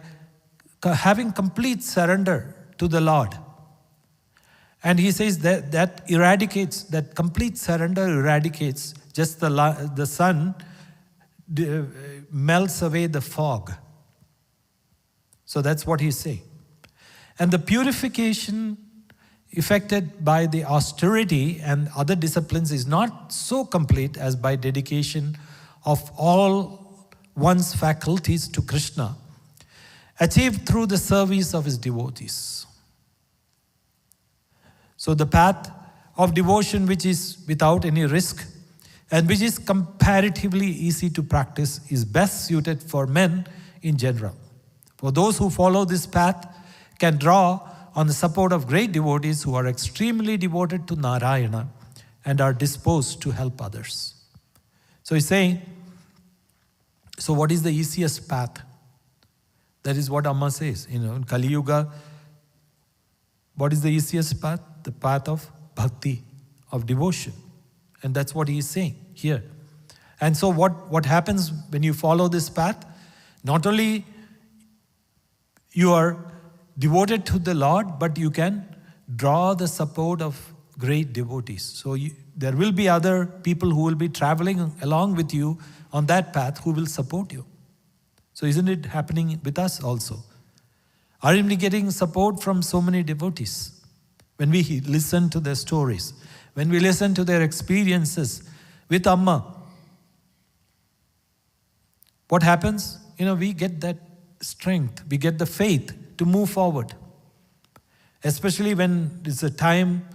having complete surrender to the Lord. And he says that eradicates, that complete surrender eradicates, just the sun melts away the fog. So that's what he's saying. And the purification effected by the austerity and other disciplines is not so complete as by dedication of all one's faculties to Krishna, achieved through the service of his devotees. So the path of devotion, which is without any risk and which is comparatively easy to practice, is best suited for men in general. For those who follow this path can draw on the support of great devotees who are extremely devoted to Narayana and are disposed to help others. So he's saying, So what is the easiest path? That is what Amma says. In Kali Yuga, what is the easiest path? The path of bhakti, of devotion. And that's what he is saying here. And so what happens when you follow this path? Not only you are devoted to the Lord, but you can draw the support of great devotees. So there will be other people who will be traveling along with you on that path who will support you. So isn't it happening with us also? Aren't we getting support from so many devotees? When we listen to their stories, when we listen to their experiences with Amma, what happens? We get that strength, we get the faith to move forward. Especially when it's a time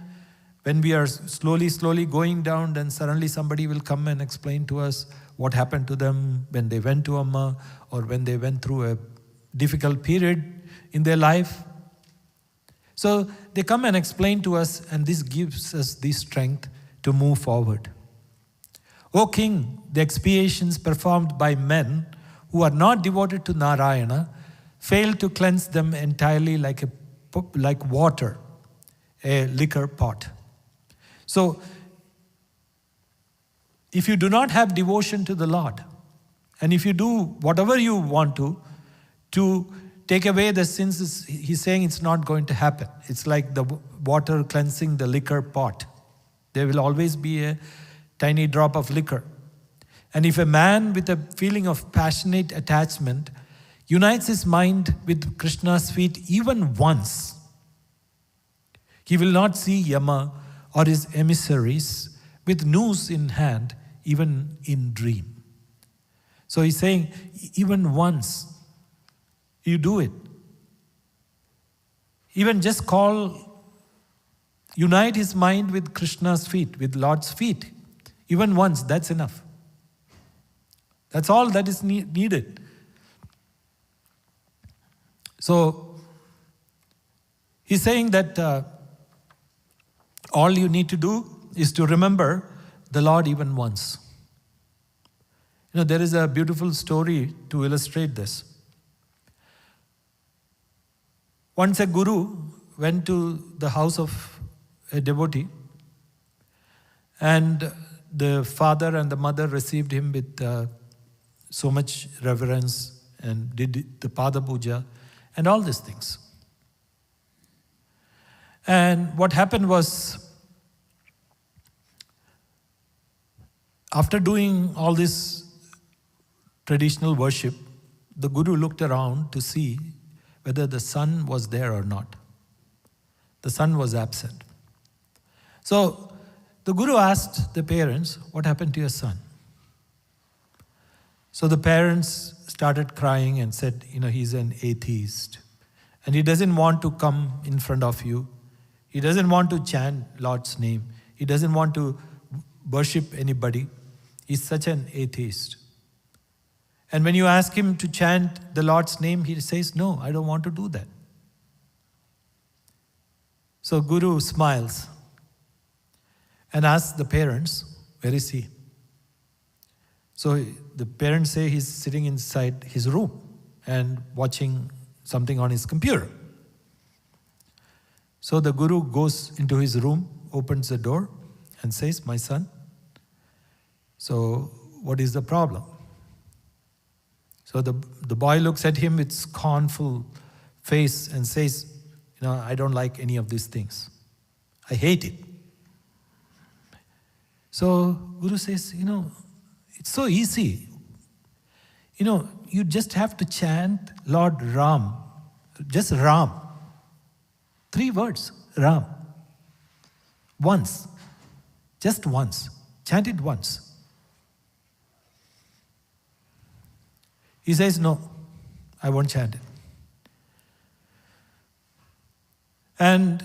when we are slowly going down, then suddenly somebody will come and explain to us what happened to them when they went to Amma or when they went through a difficult period in their life. So they come and explain to us, and this gives us the strength to move forward. O King, the expiations performed by men who are not devoted to Narayana fail to cleanse them entirely like water, a liquor pot. So, if you do not have devotion to the Lord, and if you do whatever you want to take away the sins, he's saying it's not going to happen. It's like the water cleansing the liquor pot. There will always be a tiny drop of liquor. And if a man with a feeling of passionate attachment unites his mind with Krishna's feet even once, he will not see Yama or his emissaries with noose in hand, even in dream. So he's saying, even once, you do it. Even just unite his mind with Krishna's feet, with Lord's feet. Even once, that's enough. That's all that is needed. So, he's saying that all you need to do is to remember the Lord even once. There is a beautiful story to illustrate this. Once a guru went to the house of a devotee, and the father and the mother received him with so much reverence and did the Pada Puja and all these things. And what happened was, after doing all this traditional worship, the guru looked around to see whether the son was there or not. The son was absent. So the guru asked the parents, what happened to your son? So the parents started crying and said, he's an atheist. And he doesn't want to come in front of you. He doesn't want to chant Lord's name. He doesn't want to worship anybody. He's such an atheist. And when you ask him to chant the Lord's name, he says, no, I don't want to do that. So Guru smiles and asks the parents, where is he? So the parents say he's sitting inside his room and watching something on his computer. So the Guru goes into his room, opens the door and says, my son, so what is the problem? So the boy looks at him with scornful face and says, I don't like any of these things. I hate it. So Guru says, it's so easy. You just have to chant Lord Ram. Just Ram. 3 words, Ram. Once. Just once. Chant it once. He says, no, I won't chant it. And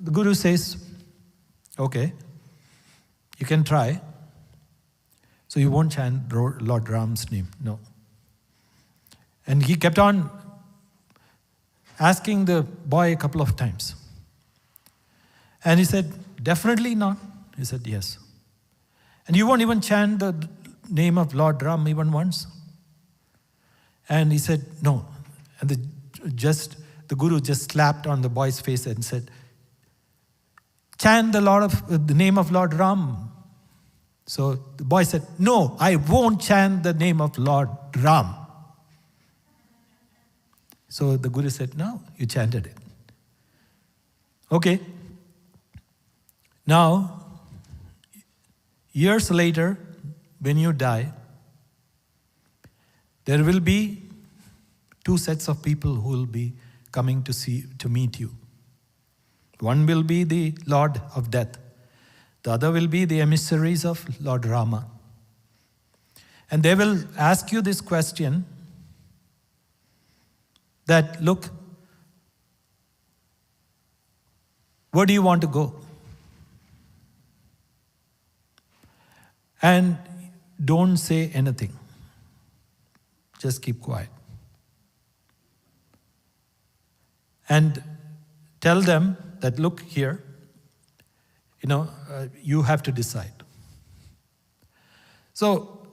the Guru says, okay, you can try. So you won't chant Lord Ram's name, no. And he kept on asking the boy a couple of times. And he said, definitely not. He said, yes. And you won't even chant the name of Lord Ram even once? And he said, no. And the Guru just slapped on the boy's face and said, chant the name of Lord Ram. So the boy said, no, I won't chant the name of Lord Ram. So the Guru said, no, you chanted it. Okay. Now, years later, when you die, there will be two sets of people who will be coming to meet you. One will be the Lord of Death. The other will be the emissaries of Lord Rama. And they will ask you this question that, look, where do you want to go? And don't say anything. Just keep quiet. And tell them that, look here, you have to decide. So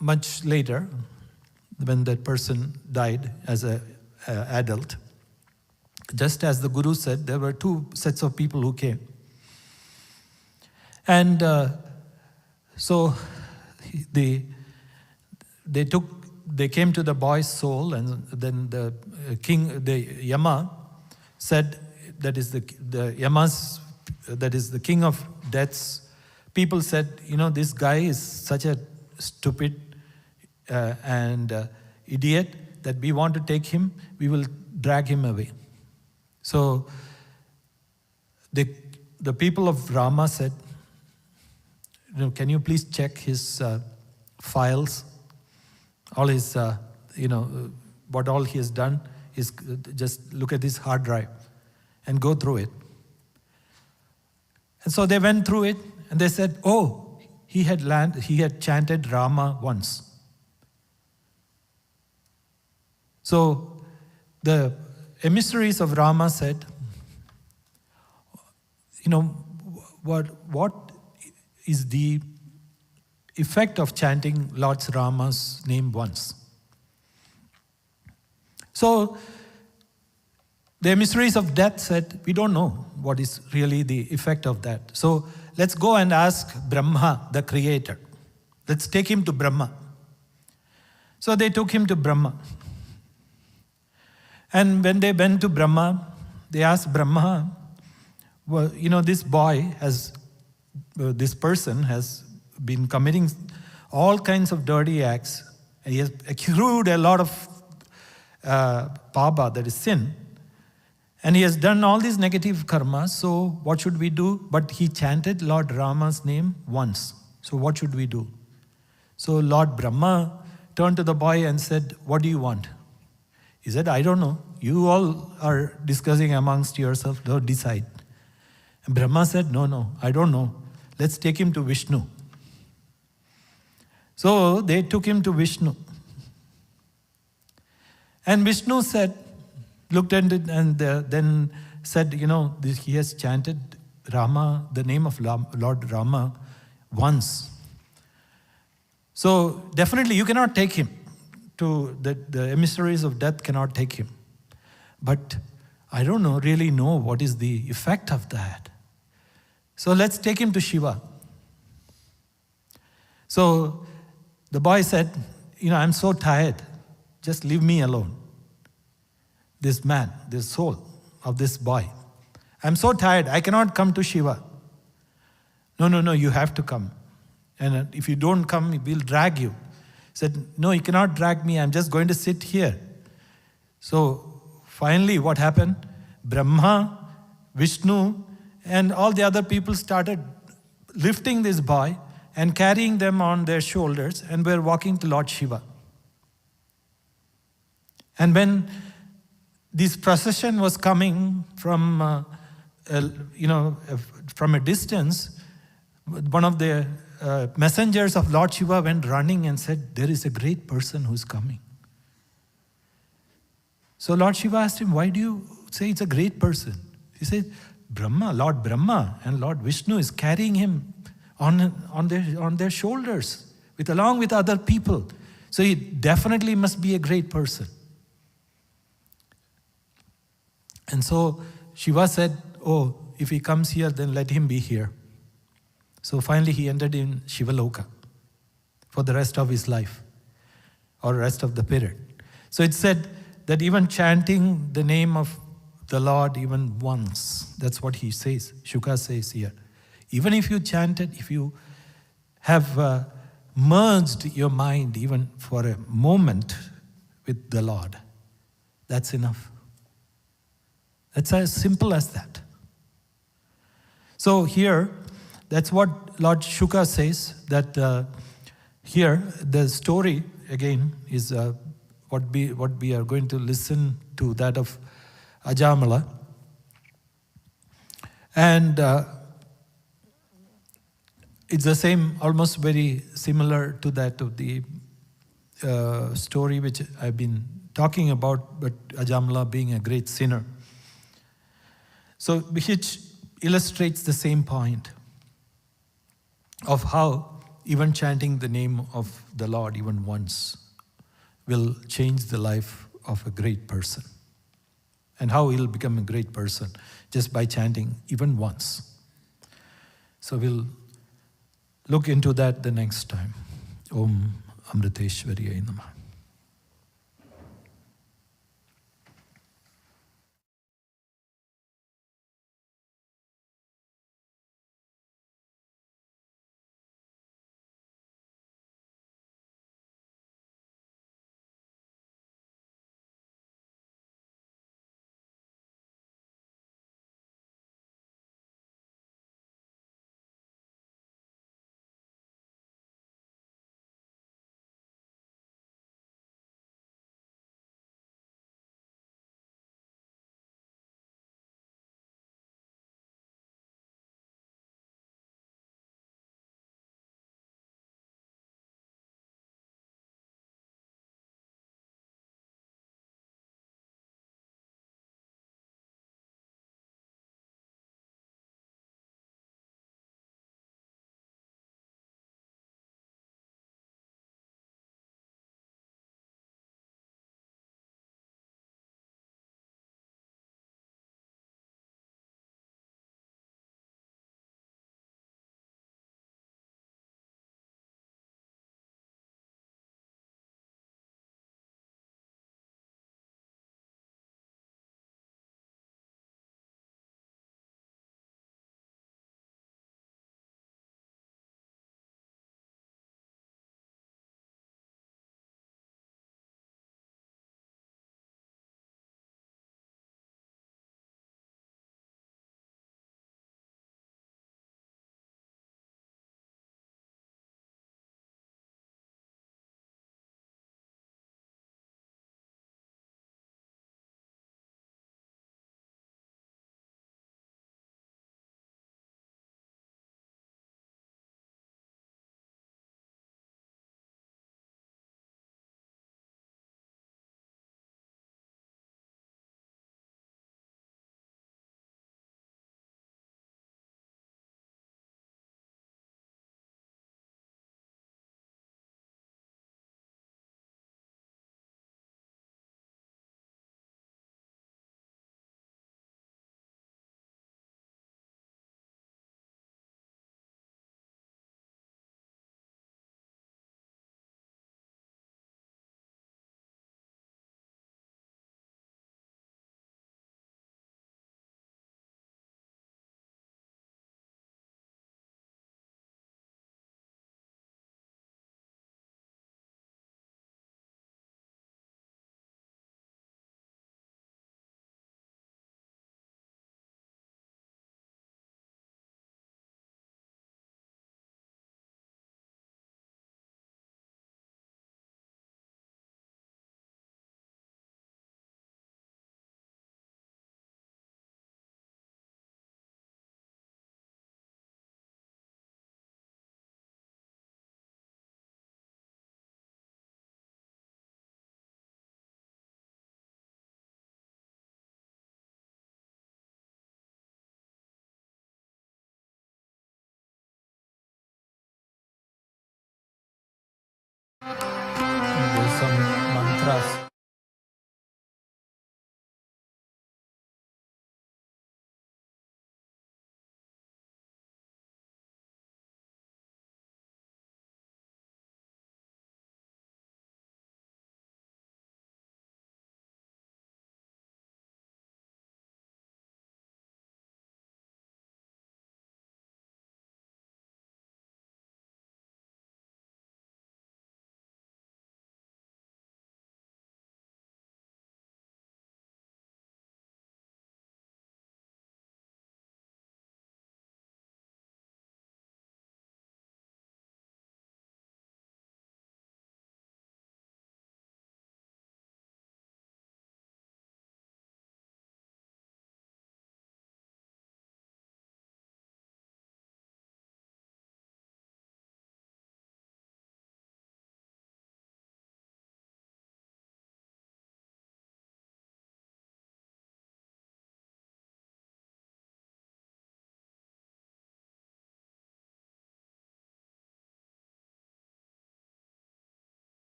much later, when that person died as an adult, just as the Guru said, there were two sets of people who came. And so they came to the boy's soul, and then the Yama said, that is the king of deaths. People said, this guy is such a stupid and idiot that we want to take him, we will drag him away. So the people of Rama said, can you please check his files, all his, what all he has done is just look at his hard drive and go through it. And so they went through it and they said, oh, he had chanted Rama once. So the emissaries of Rama said, what is the effect of chanting Lord Rama's name once? So the emissaries of death said, we don't know what is really the effect of that. So let's go and ask Brahma, the creator. Let's take him to Brahma. So they took him to Brahma. And when they went to Brahma, they asked Brahma, well, this person has been committing all kinds of dirty acts. And he has accrued a lot of paba, that is sin. And he has done all these negative karmas, so what should we do? But he chanted Lord Rama's name once. So what should we do? So Lord Brahma turned to the boy and said, what do you want? He said, I don't know. You all are discussing amongst yourselves, don't decide. And Brahma said, no, I don't know. Let's take him to Vishnu. So they took him to Vishnu. And Vishnu looked at it and then said, he has chanted Rama, the name of Lord Rama, once. So definitely you cannot take him. The emissaries of death cannot take him. But I don't really know what is the effect of that. So let's take him to Shiva. So the boy said, I'm so tired. Just leave me alone. This man, this soul of this boy. I'm so tired, I cannot come to Shiva. No, you have to come. And if you don't come, we'll drag you. He said, no, you cannot drag me, I'm just going to sit here. So finally what happened? Brahma, Vishnu, and all the other people started lifting this boy and carrying them on their shoulders, and were walking to Lord Shiva. And when this procession was coming from, from a distance, one of the messengers of Lord Shiva went running and said, there is a great person who's coming. So Lord Shiva asked him, why do you say it's a great person? He said, Lord Brahma and Lord Vishnu is carrying him on their shoulders along with other people. So he definitely must be a great person. And so Shiva said, oh, if he comes here, then let him be here. So finally he entered in Shivaloka for the rest of his life, or rest of the period. So it said that even chanting the name of the Lord even once, that's what he says, Shuka says here. Even if you chanted, if you have merged your mind even for a moment with the Lord, that's enough. That's as simple as that. So here, that's what Lord Shuka says, that here the story again is what we are going to listen to, that of Ajamala. And it's the same, almost very similar to that of the story which I've been talking about, but Ajamala being a great sinner. So which illustrates the same point of how even chanting the name of the Lord even once will change the life of a great person, and how he'll become a great person just by chanting even once. So we'll look into that the next time. Om Amriteshwariyai Namah. some mantras.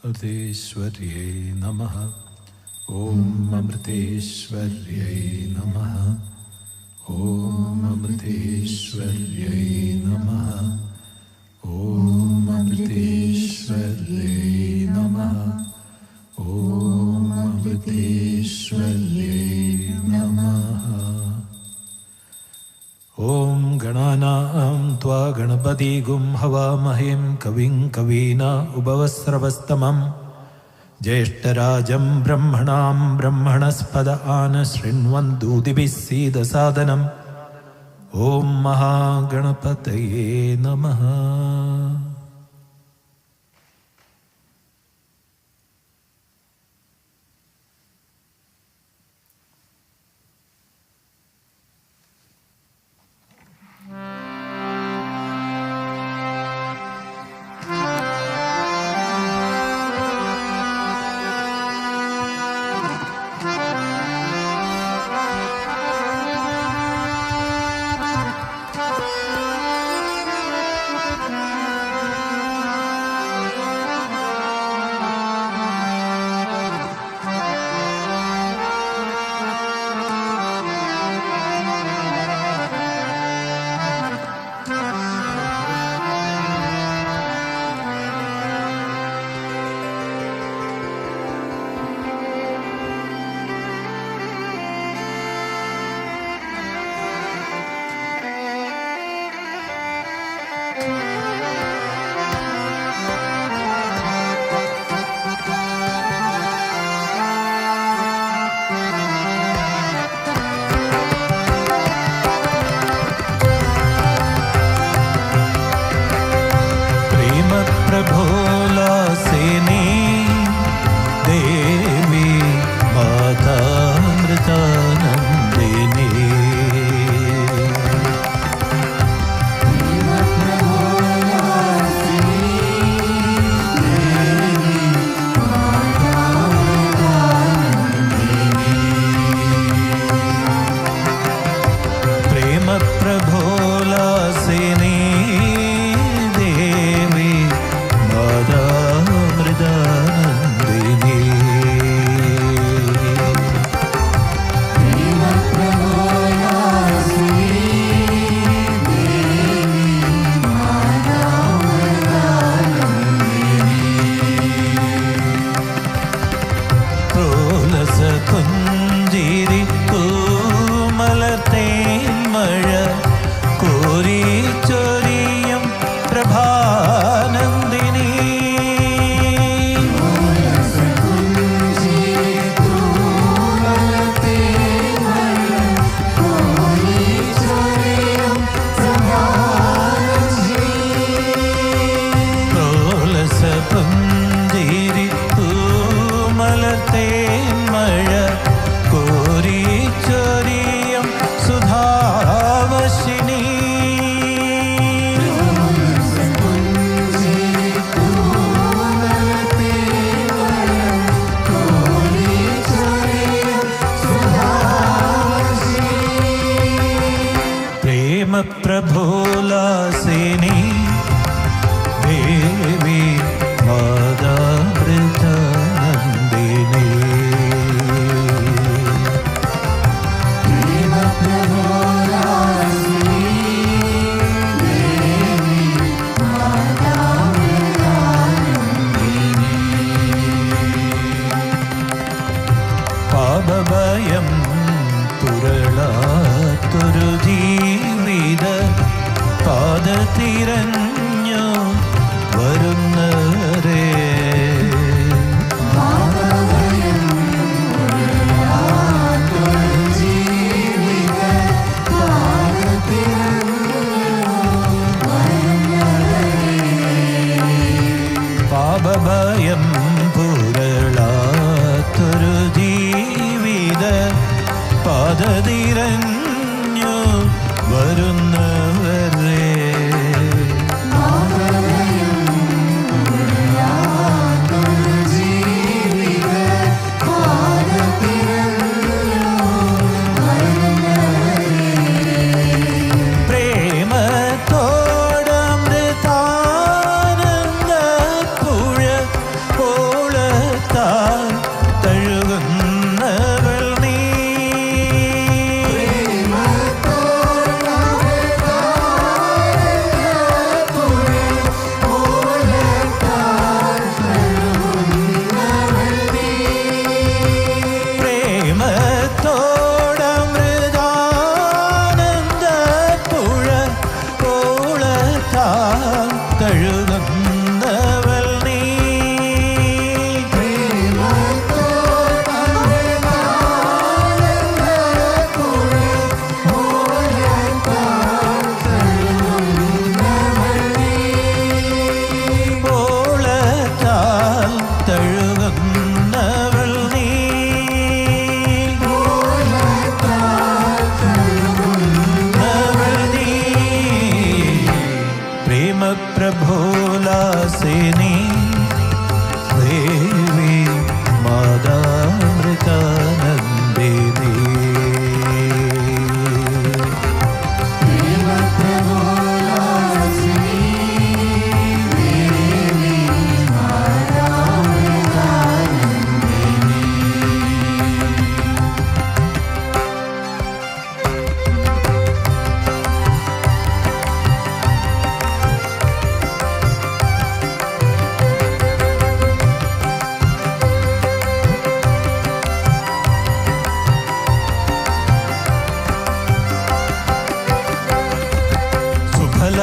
अमृतेश्वर्यै नमः. ॐ अमृतेश्वर्यै नमः. ॐ अमृतेश्वर्यै नमः. ॐ अमृतेश्वर्यै नमः. ॐ अमृतेश्वर्यै नमः. ॐ गणानां त्वा गणपतिगुं हवामहें कविं कवीना उपवस्रवस्तमं ज्येष्ठराजं ब्रह्मणां ब्रह्मणस्पद आनशृण्वन्तु सीदसादनम्. ॐ महागणपतये नमः. प्रभोलासिनी देवी मादामृतनन्दिनी പാപഭയം പുരളാത്തൊരു ജീവിത പാദതിരഞ്ഞു വരുന്നവരെ പാപഭയം പുരളാത്തൊരു ജീവിത പാദതിരഞ്ഞു വരുന്നവരെ പ്രേമത്തോടമൃതാനന്ദ പുഴ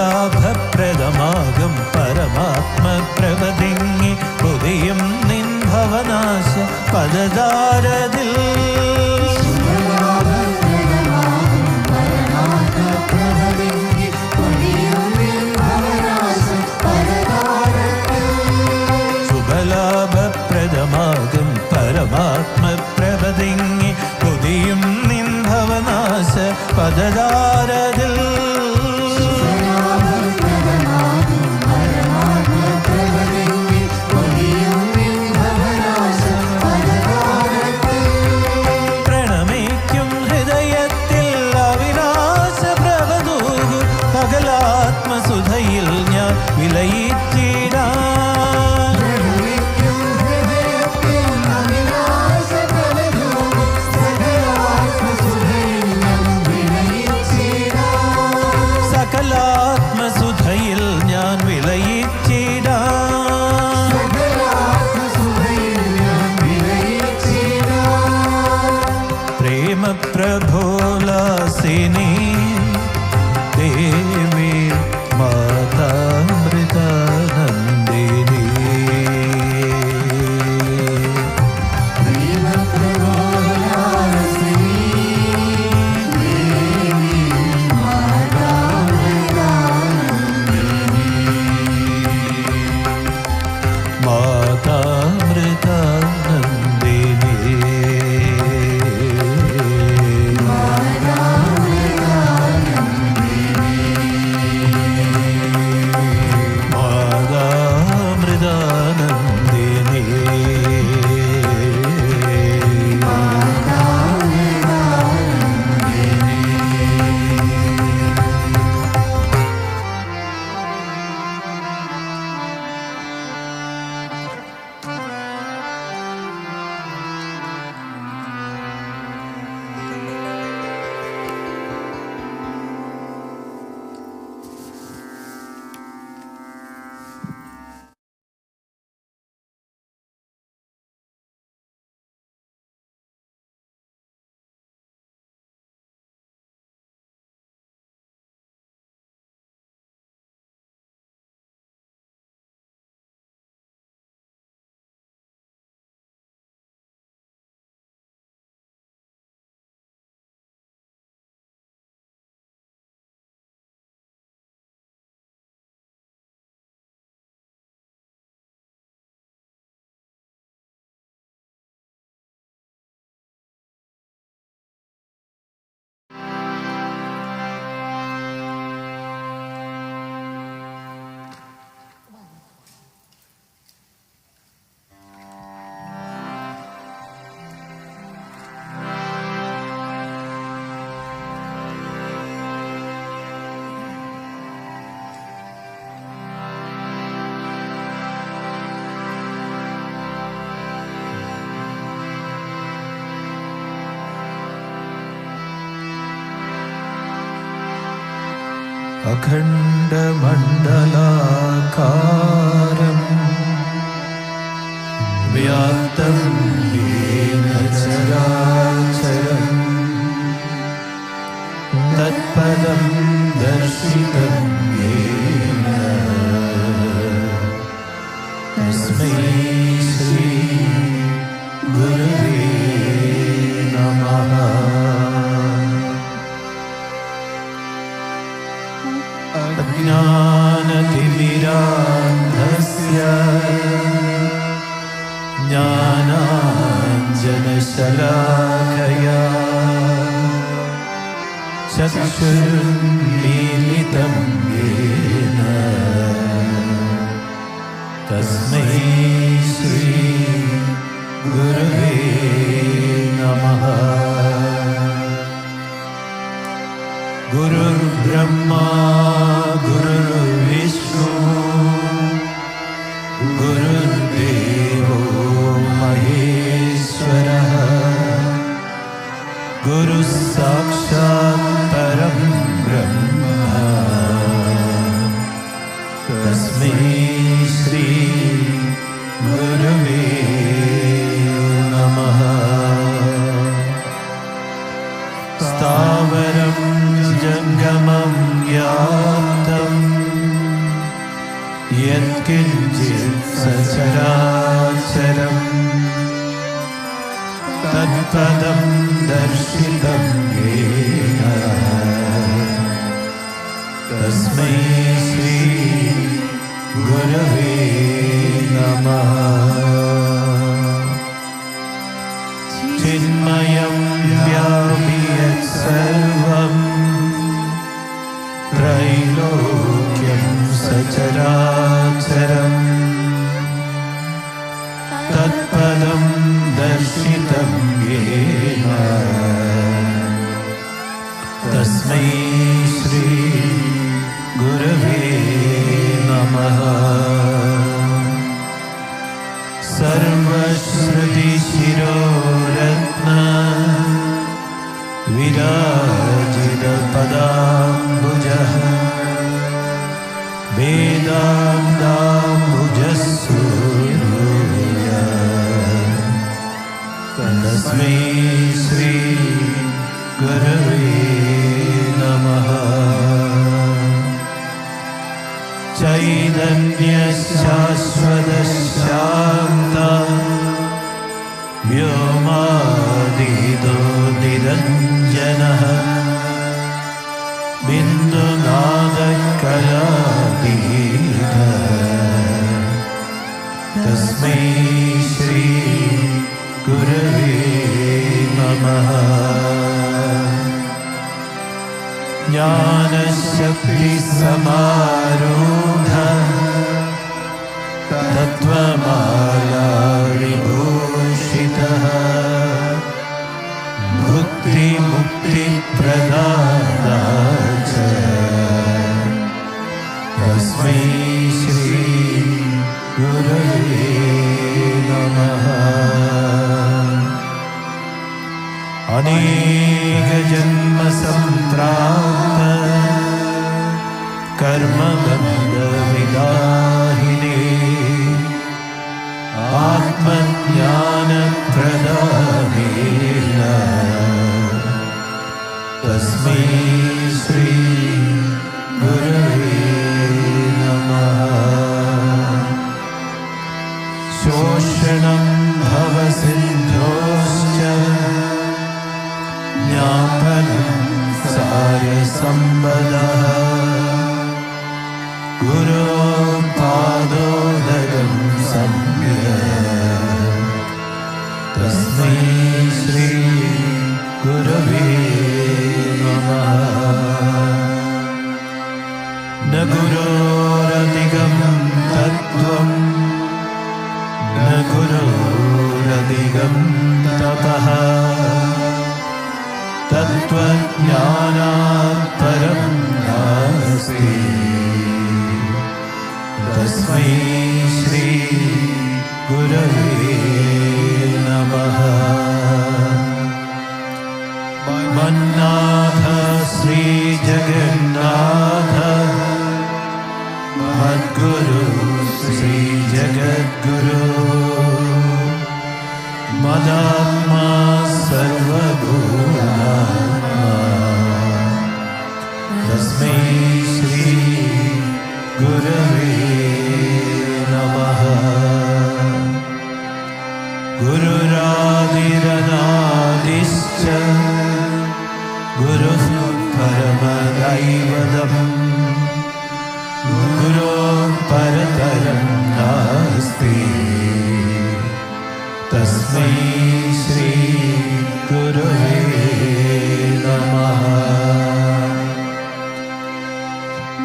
ശുഭലാഭപ്രദമാകും പരമാത്മപ്രഭതിങ്ങി പുതിയും നിൻ ഭവനാശ പദദാരതിൽ. ശുഭലാഭപ്രദമാകും പരമാത്മപ്രഭതിങ്ങി പുതിയും നിൻ ഭവനാശ പദദാരതിൽ. പ്രണമിക്കും ഹൃദയത്തിൽ അവിനാശ പ്രഭതൂകു പകലാത്മസുധയിൽ ഞാൻ വിലയിച്ചിടാം. സകലാത്മസുധയിൽ ഞാൻ വിലയിച്ചിടാം. പ്രേമപ്രഭോലാസിനി ദേവി മാതാമൃതാനന്ദിനി. അഖണ്ഡമണ്ഡലാകാരം വ്യാപ്തം യേന ചരാചരം തത്പദം ദർശിതം യേന തസ്മൈ ശ്രീ ഗുരവേ നമഃ. അജ്ഞാനതിമിരാന്ധസ്യ ജ്ഞാനാഞ്ജനശലാഖയാ ചക്ഷുരുന്മീലിതം യേന തസ്മൈ ശ്രീ ഗുരവേ നമഃ. ഗുരുർബ്രഹ്മാ ഗുരുർവിഷ്ണു ഗുരുദേവോ മഹേശ്വരഃ ഗുരുസാക്ഷാത് പരം ബ്രഹ്മ തസ്മൈ ശ്രീ ഗുരവേ നമഃ. സ്ഥാവരം ജംഗമം വ്യാപ്തം यत्किञ्चित् सचराचरम् तत्पदं दर्शितं येन तस्मै श्री गुरवे नमः। चिन्मयं व्यापि यत्सर्वं त्रैलोक्यं सचराचरम् तत्पदं दर्शितं येन तस्मै श्री गुरवे नमः। सर्वश्रुतिशिरोरत्न विराजितपदाम्बुजः वेदान्ताम्बुजसूर्य तस्मै श्री गुरवे नमः। चैतन्यशाश्वतशान्त व्योमादितो निरञ्जनः बिन्दुनादकलातीतः तस्मै श्री गुरवे नमः। ज्ञानशक्तिसमारूढ तत्त्वमाला विभूषितः भुक्तिमुक्तिप्रदाता च तस्मै श्री गुरवे नमः। अनेकजन्मसम्प्राप्त कर्मबन्धविदाहिने आत्मज्ञानप्रदानेन तस्मै श्री गुरवे नमः। शोषणं भवसिन्धोश्च ज्ञापनं सारसम्पदः गुरो पादोदकं सम्यक् तस्मै श्री गुरवे नमः। न गुरोरधिगं तत्त्वं न गुरोरधिगं तपः तत्त्वज्ञानात् परं नास्ति तस्मै श्री गुरवे नमः। मन्नाथ श्रीजगन्नाथ मद्गुरु श्रीजगद्गुरु मदात्मा सर्वभूतात्मा तस्मै श्री गुरवे नमः। गुरुरादिरनादिश्च गुरुः परमदैवतम् गुरोः परतरं नास्ति तस्मै श्री गुरवे नमः।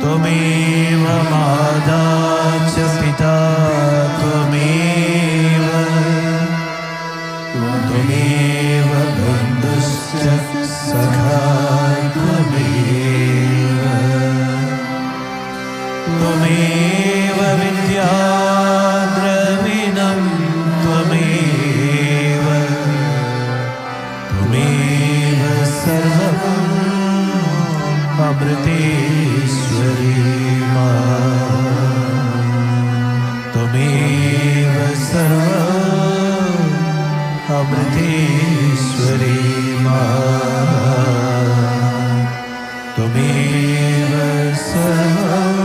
त्वमेव माता च पिता त्वमेव बन्धुश्च सखा त्वमेव विद्या द्रविणं त्वमेव सर्वम् अमृतेश्वरी मा त्वमेव सर्वम् अमृतेश्वरी मा त्वमेव सर्वम्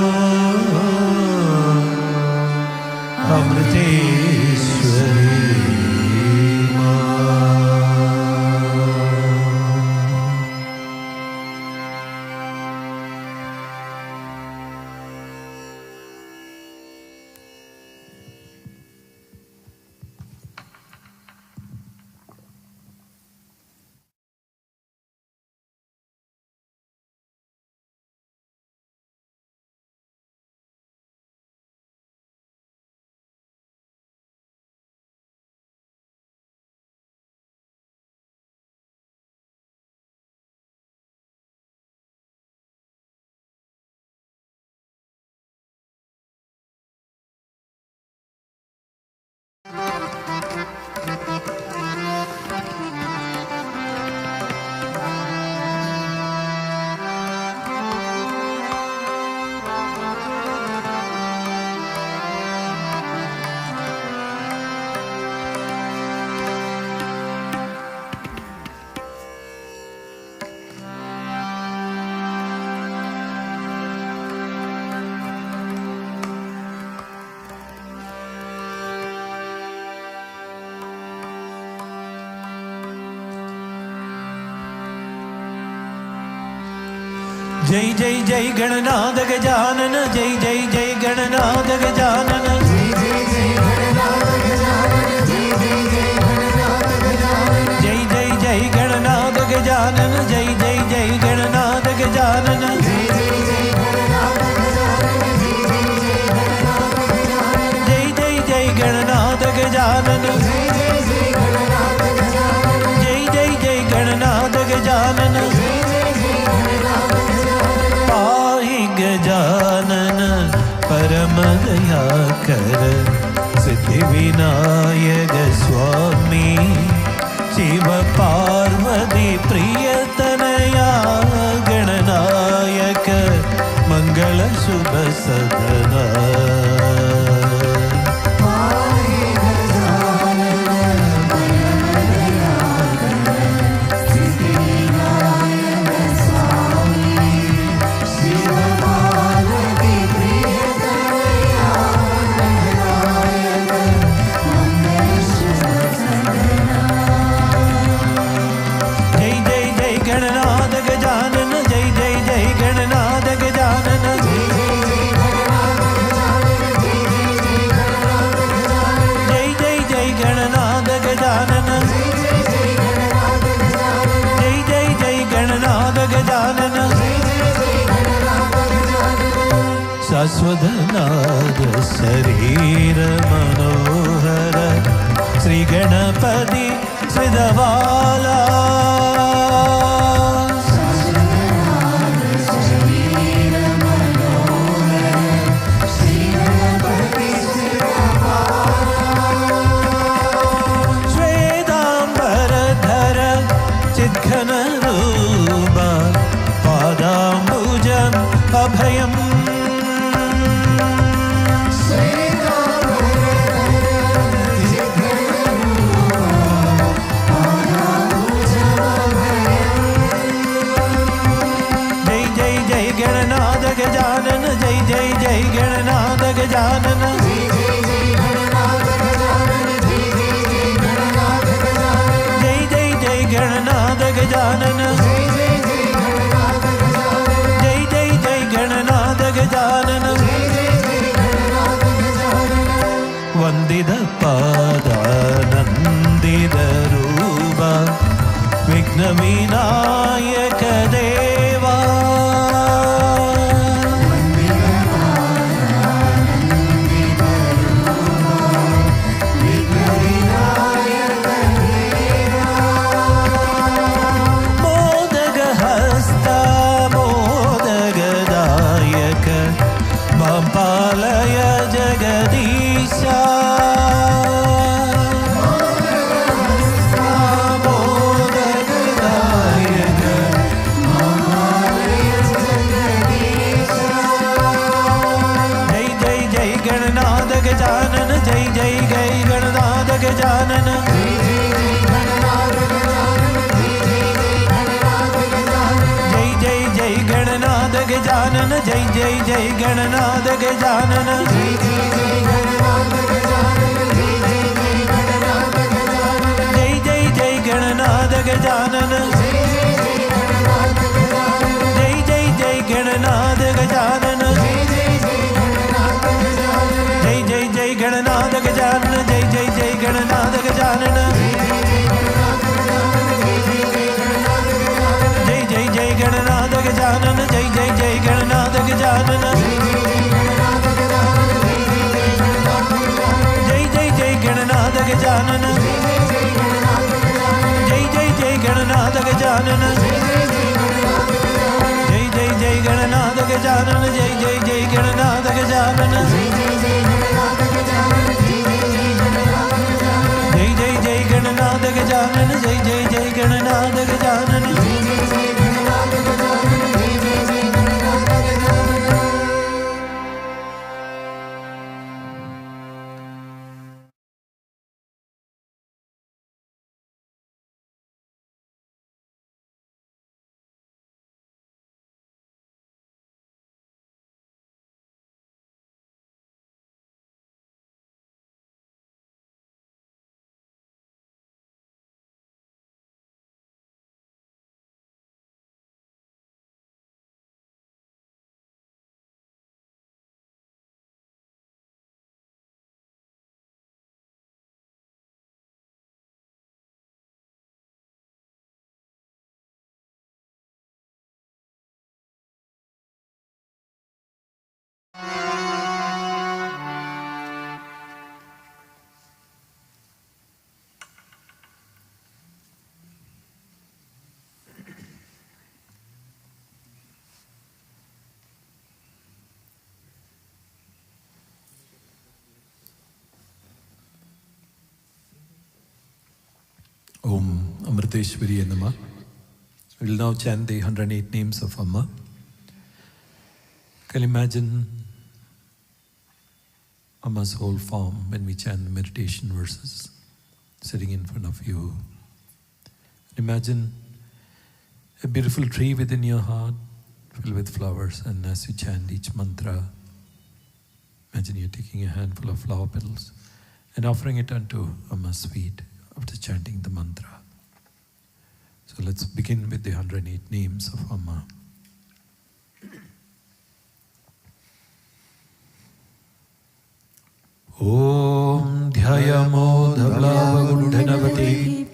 जय जय जय गणनाथ गजानन, जय जय जय गणनाथ गजानन, जय जय जय गणनाथ गजानन, जय जय जय गणनाथ गजानन, जय जय जय गणनाथ गजानन, जय जय जय गणनाथ गजानन, जय जय जय गणनाथ गजानन, जय जय जय गणनाथ गजानन, जय जय जय गणनाथ गजानन, पाहि गजानन परम दया कर, सिद्धि विनायक स्वामी, शिव पार्वती प्रिय तनया गणनायक, मंगल शुभ सदना। शाश्वतनाद शरीर मनोहर, श्री गणपति श्रीधवाला, शरीर मनोहर, श्री गणपति श्वेतांबरधर चित्घन रूप, पादाम्बुजम् अभयम्, गजानन, जय जय जय गणनाथ गजानन, जय जय जय गणनाथ गजानन, जय जय जय गणनाथ गजानन, जय जय जय गणनाथ गजानन, जय जय जय गणनाथ गजानन, वंदित पादानंदित रूप, विघ्न विनायक देवा, पालय जगदीशा, मोदकदायक, जय जय जय गणनाथ गजानन, जय जय जय गणनाथ गजानन, जय जय जय गणनाथ गजानन, जय जय जय गणनाथ गजानन, जय जय जय गणनाथ गजानन, जय जय जय गणनाथ गजानन, जय जय जय गणनाथ गजानन, जय जय जय गणनाथ गजानन, जय जय जय गणनाथ गजानन, जय जय जय गणनाथ गजानन, जय जय जय गणनाथ गजानन, जय जय जय गणनाथ गजानन, जय जय जय गणनाथ गजानन, जय जय जय गणनाथ गजानन, जय जय जय गणनाथ गजानन, जय जय जय गणनाथ गजानन, जय जय जय Gananath Gajanan. Om Amriteshwariye Namah. We will now chant the 108 names of Amma. Can you imagine Amma's whole form when we chant the meditation verses sitting in front of you? Imagine a beautiful tree within your heart filled with flowers, and as you chant each mantra, imagine you're taking a handful of flower petals and offering it unto Amma's feet after chanting the mantra. So let's begin with the 108 names of Amma. Om Dhyayamo Dhavlavagundhanavati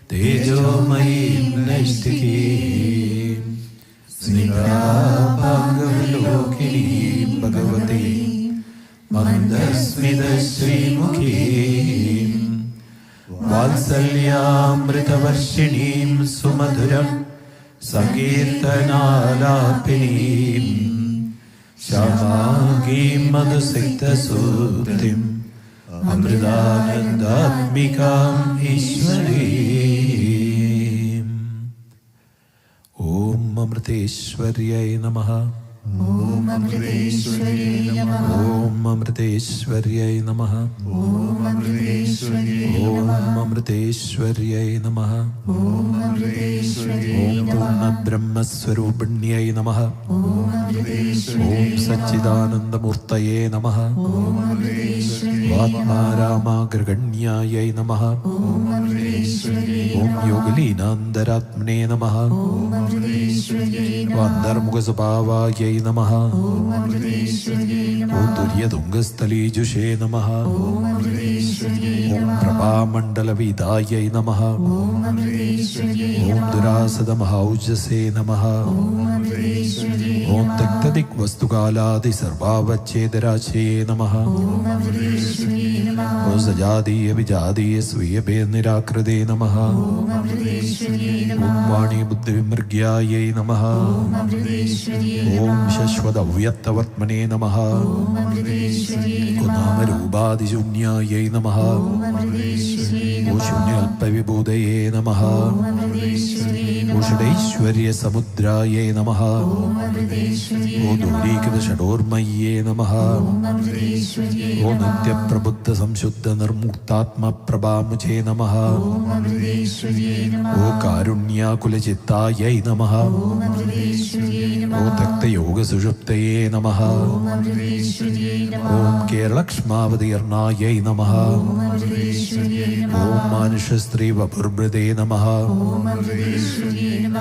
Tejomai Naistiki Snigdhabhagavilokini Bhagavati Mandasmidasrimukhi Valsalyamritavarshinim Sumadhuram Sankirtanalapinim Shamagim Madhusikta Suttim Amritanandamikam Ishwarim. Om Amriteshwariyai Namaha. Om Amriteshwariyai Namaha. Om Amriteshwariyai Namaha. Om Amriteshwariyai Namaha. Om Amriteshwariyai Om Purna Brahma Swarupinyai Namaha. Om Amriteshwariyai Om Satchidananda Murtaye Namaha. Om Amriteshwariyai Vatma Rama Graganyayai Namaha. Om Amriteshwariyai Om Yogilinandaratmane Namaha. Om Amriteshwariyai Vandarmukasubhavayai Namaha. Om Amriteshwariyai Om Duryadungasthali Jushe Namaha. Om Amriteshwariyai Om Prabhamandalavidayai Namaha. Om Amriteshwariyai Om Durasadamahaujase Namaha. Om Amriteshwariyai Om Taktadik Vastukaladi Sarvavachedarache Namaha. Om Amriteshwariyai Om Sajadi Abhijadi Sviyabe Nirakrade Namaha. Om Amriteshwariyai Om Vani Buddhi Vimrgyayai Namaha. Om Amriteshwariyai Om Shashvadavyatavatmane Namaha. Om Amriteshwariyai Om Namarubadi Shunyayai Namaha. Om Amriteshwariyai Om Shunyalpa Vibhudaye Namaha. Om Amriteshwariyai Om Shadaishwarya Samudraye Namaha. Om Amriteshwariyai Om Durikita Shadormaye Namaha. Om Amriteshwariyai Om Nitya Prabhuddha Samshuddha Nirmuktatma Prabhamuje Namaha. Om Amriteshwariyai Om Karunya Kulachittayai Namaha. Om Amriteshwariyai Om Takta Yoga Sushuptaye Namaha. Om Amriteshwariyai Om Keralakshmavadi Arnayai Namaha. Om Amriteshwariyai Om Manishastri Vapurbrade Namaha. Om Amriteshwariyai Om